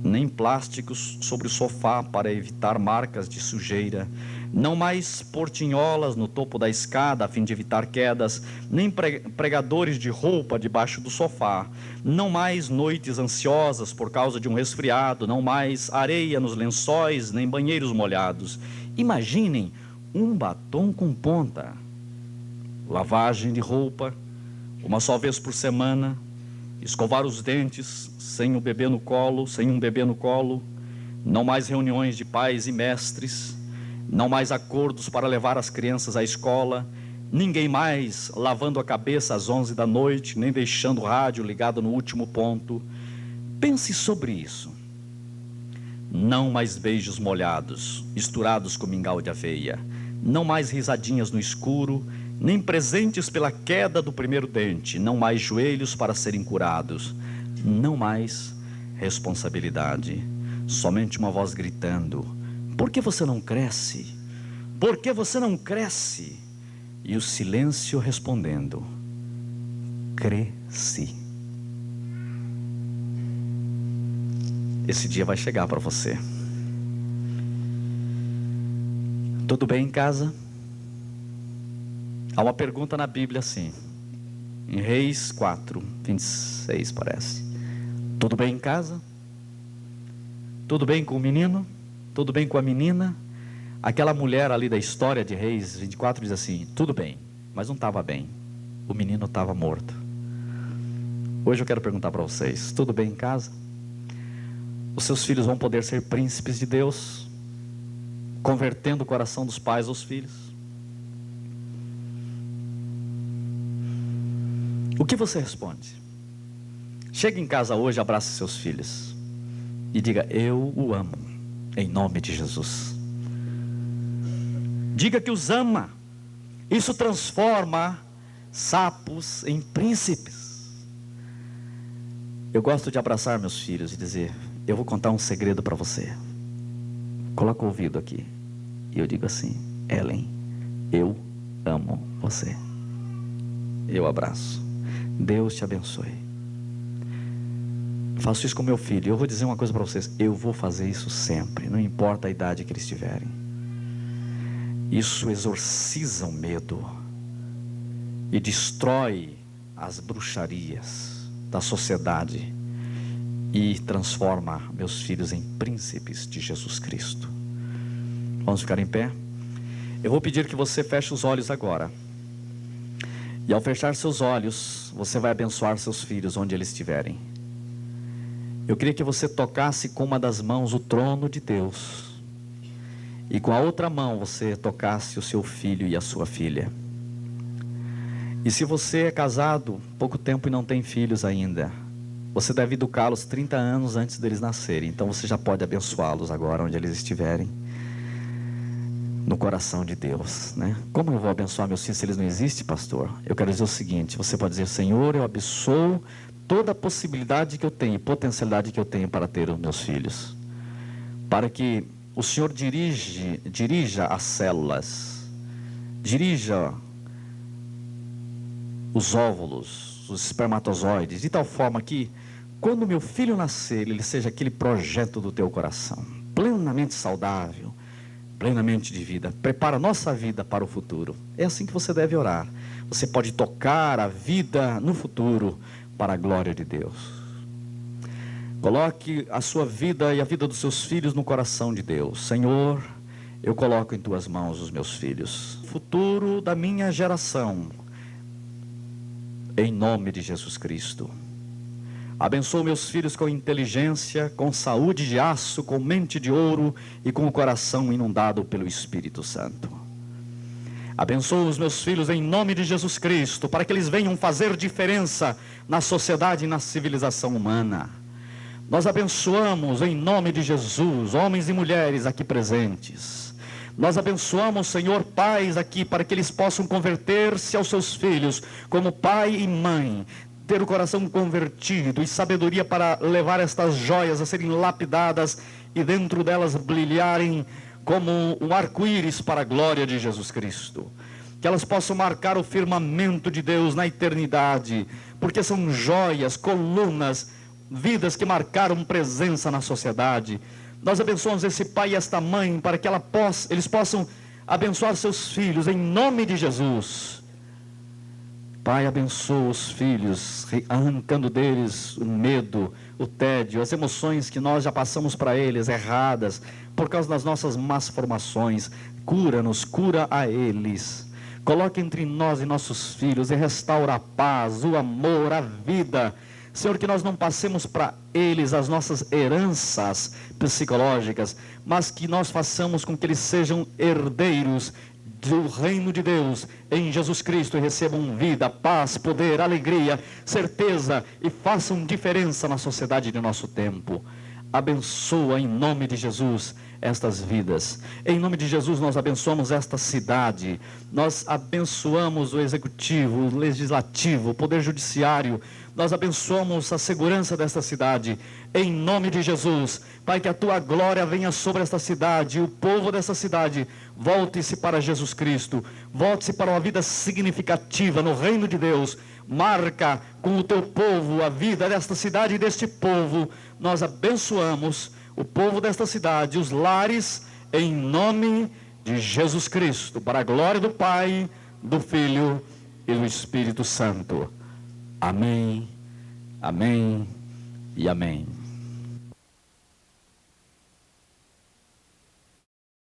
nem plásticos sobre o sofá para evitar marcas de sujeira, não mais portinholas no topo da escada a fim de evitar quedas, nem pregadores de roupa debaixo do sofá, não mais noites ansiosas por causa de um resfriado, não mais areia nos lençóis, nem banheiros molhados. Imaginem um batom com ponta, lavagem de roupa uma só vez por semana, escovar os dentes sem um bebê no colo, não mais reuniões de pais e mestres, não mais acordos para levar as crianças à escola, ninguém mais lavando a cabeça às 11 da noite, nem deixando o rádio ligado no último ponto. Pense sobre isso. Não mais beijos molhados, misturados com mingau de aveia, não mais risadinhas no escuro, nem presentes pela queda do primeiro dente, não mais joelhos para serem curados, não mais responsabilidade, somente uma voz gritando: por que você não cresce? Por que você não cresce? E o silêncio respondendo: cresci. Esse dia vai chegar para você. Tudo bem em casa? Há uma pergunta na Bíblia assim, em Reis 4, 26 parece. Tudo bem em casa? Tudo bem com o menino? Tudo bem com a menina? Aquela mulher ali da história de Reis 24 diz assim: tudo bem, mas não estava bem. O menino estava morto. Hoje eu quero perguntar para vocês: tudo bem em casa? Os seus filhos vão poder ser príncipes de Deus, convertendo o coração dos pais aos filhos? O que você responde? Chegue em casa hoje, abrace seus filhos e diga: eu o amo, em nome de Jesus. Diga que os ama. Isso transforma sapos em príncipes. Eu gosto de abraçar meus filhos e dizer: eu vou contar um segredo para você. Coloca o ouvido aqui. E eu digo assim: Ellen, eu amo você. Eu abraço. Deus te abençoe. Faço isso com meu filho. Eu vou dizer uma coisa para vocês: eu vou fazer isso sempre, não importa a idade que eles tiverem. Isso exorciza o medo e destrói as bruxarias da sociedade e transforma meus filhos em príncipes de Jesus Cristo. Vamos ficar em pé? Eu vou pedir que você feche os olhos agora. E ao fechar seus olhos, você vai abençoar seus filhos onde eles estiverem. Eu queria que você tocasse com uma das mãos o trono de Deus, e com a outra mão você tocasse o seu filho e a sua filha. E se você é casado pouco tempo e não tem filhos ainda, você deve educá-los 30 anos antes deles nascerem. Então você já pode abençoá-los agora onde eles estiverem, no coração de Deus, né? Como eu vou abençoar meus filhos se eles não existem, pastor? Eu quero dizer o seguinte: você pode dizer: Senhor, eu abençoo toda a possibilidade que eu tenho, potencialidade que eu tenho para ter os meus filhos, para que o Senhor dirija as células, dirija os óvulos, os espermatozoides, de tal forma que quando meu filho nascer, ele seja aquele projeto do teu coração, plenamente saudável, plenamente de vida. Prepara a nossa vida para o futuro. É assim que você deve orar. Você pode tocar a vida no futuro para a glória de Deus. Coloque a sua vida e a vida dos seus filhos no coração de Deus. Senhor, eu coloco em tuas mãos os meus filhos, futuro da minha geração, em nome de Jesus Cristo. Abençoa meus filhos com inteligência, com saúde de aço, com mente de ouro e com o coração inundado pelo Espírito Santo. Abençoa os meus filhos em nome de Jesus Cristo, para que eles venham fazer diferença na sociedade e na civilização humana. Nós abençoamos em nome de Jesus, homens e mulheres aqui presentes. Nós abençoamos, Senhor, pais aqui, para que eles possam converter-se aos seus filhos, como pai e mãe, ter o coração convertido e sabedoria para levar estas joias a serem lapidadas e dentro delas brilharem como um arco-íris para a glória de Jesus Cristo. Que elas possam marcar o firmamento de Deus na eternidade, porque são joias, colunas, vidas que marcaram presença na sociedade. Nós abençoamos esse pai e esta mãe para que eles possam abençoar seus filhos em nome de Jesus. Pai, abençoa os filhos, arrancando deles o medo, o tédio, as emoções que nós já passamos para eles erradas, por causa das nossas más formações. Cura-nos, cura a eles. Coloque entre nós e nossos filhos e restaura a paz, o amor, a vida. Senhor, que nós não passemos para eles as nossas heranças psicológicas, mas que nós façamos com que eles sejam herdeiros do reino de Deus em Jesus Cristo e recebam vida, paz, poder, alegria, certeza e façam diferença na sociedade de nosso tempo. Abençoa em nome de Jesus estas vidas. Em nome de Jesus nós abençoamos esta cidade. Nós abençoamos o executivo, o legislativo, o poder judiciário. Nós abençoamos a segurança desta cidade. Em nome de Jesus, Pai, que a tua glória venha sobre esta cidade. O povo desta cidade volte-se para Jesus Cristo. Volte-se para uma vida significativa no reino de Deus. Marca com o teu povo a vida desta cidade e deste povo. Nós abençoamos o povo desta cidade, os lares, em nome de Jesus Cristo, para a glória do Pai, do Filho e do Espírito Santo. Amém, amém e amém.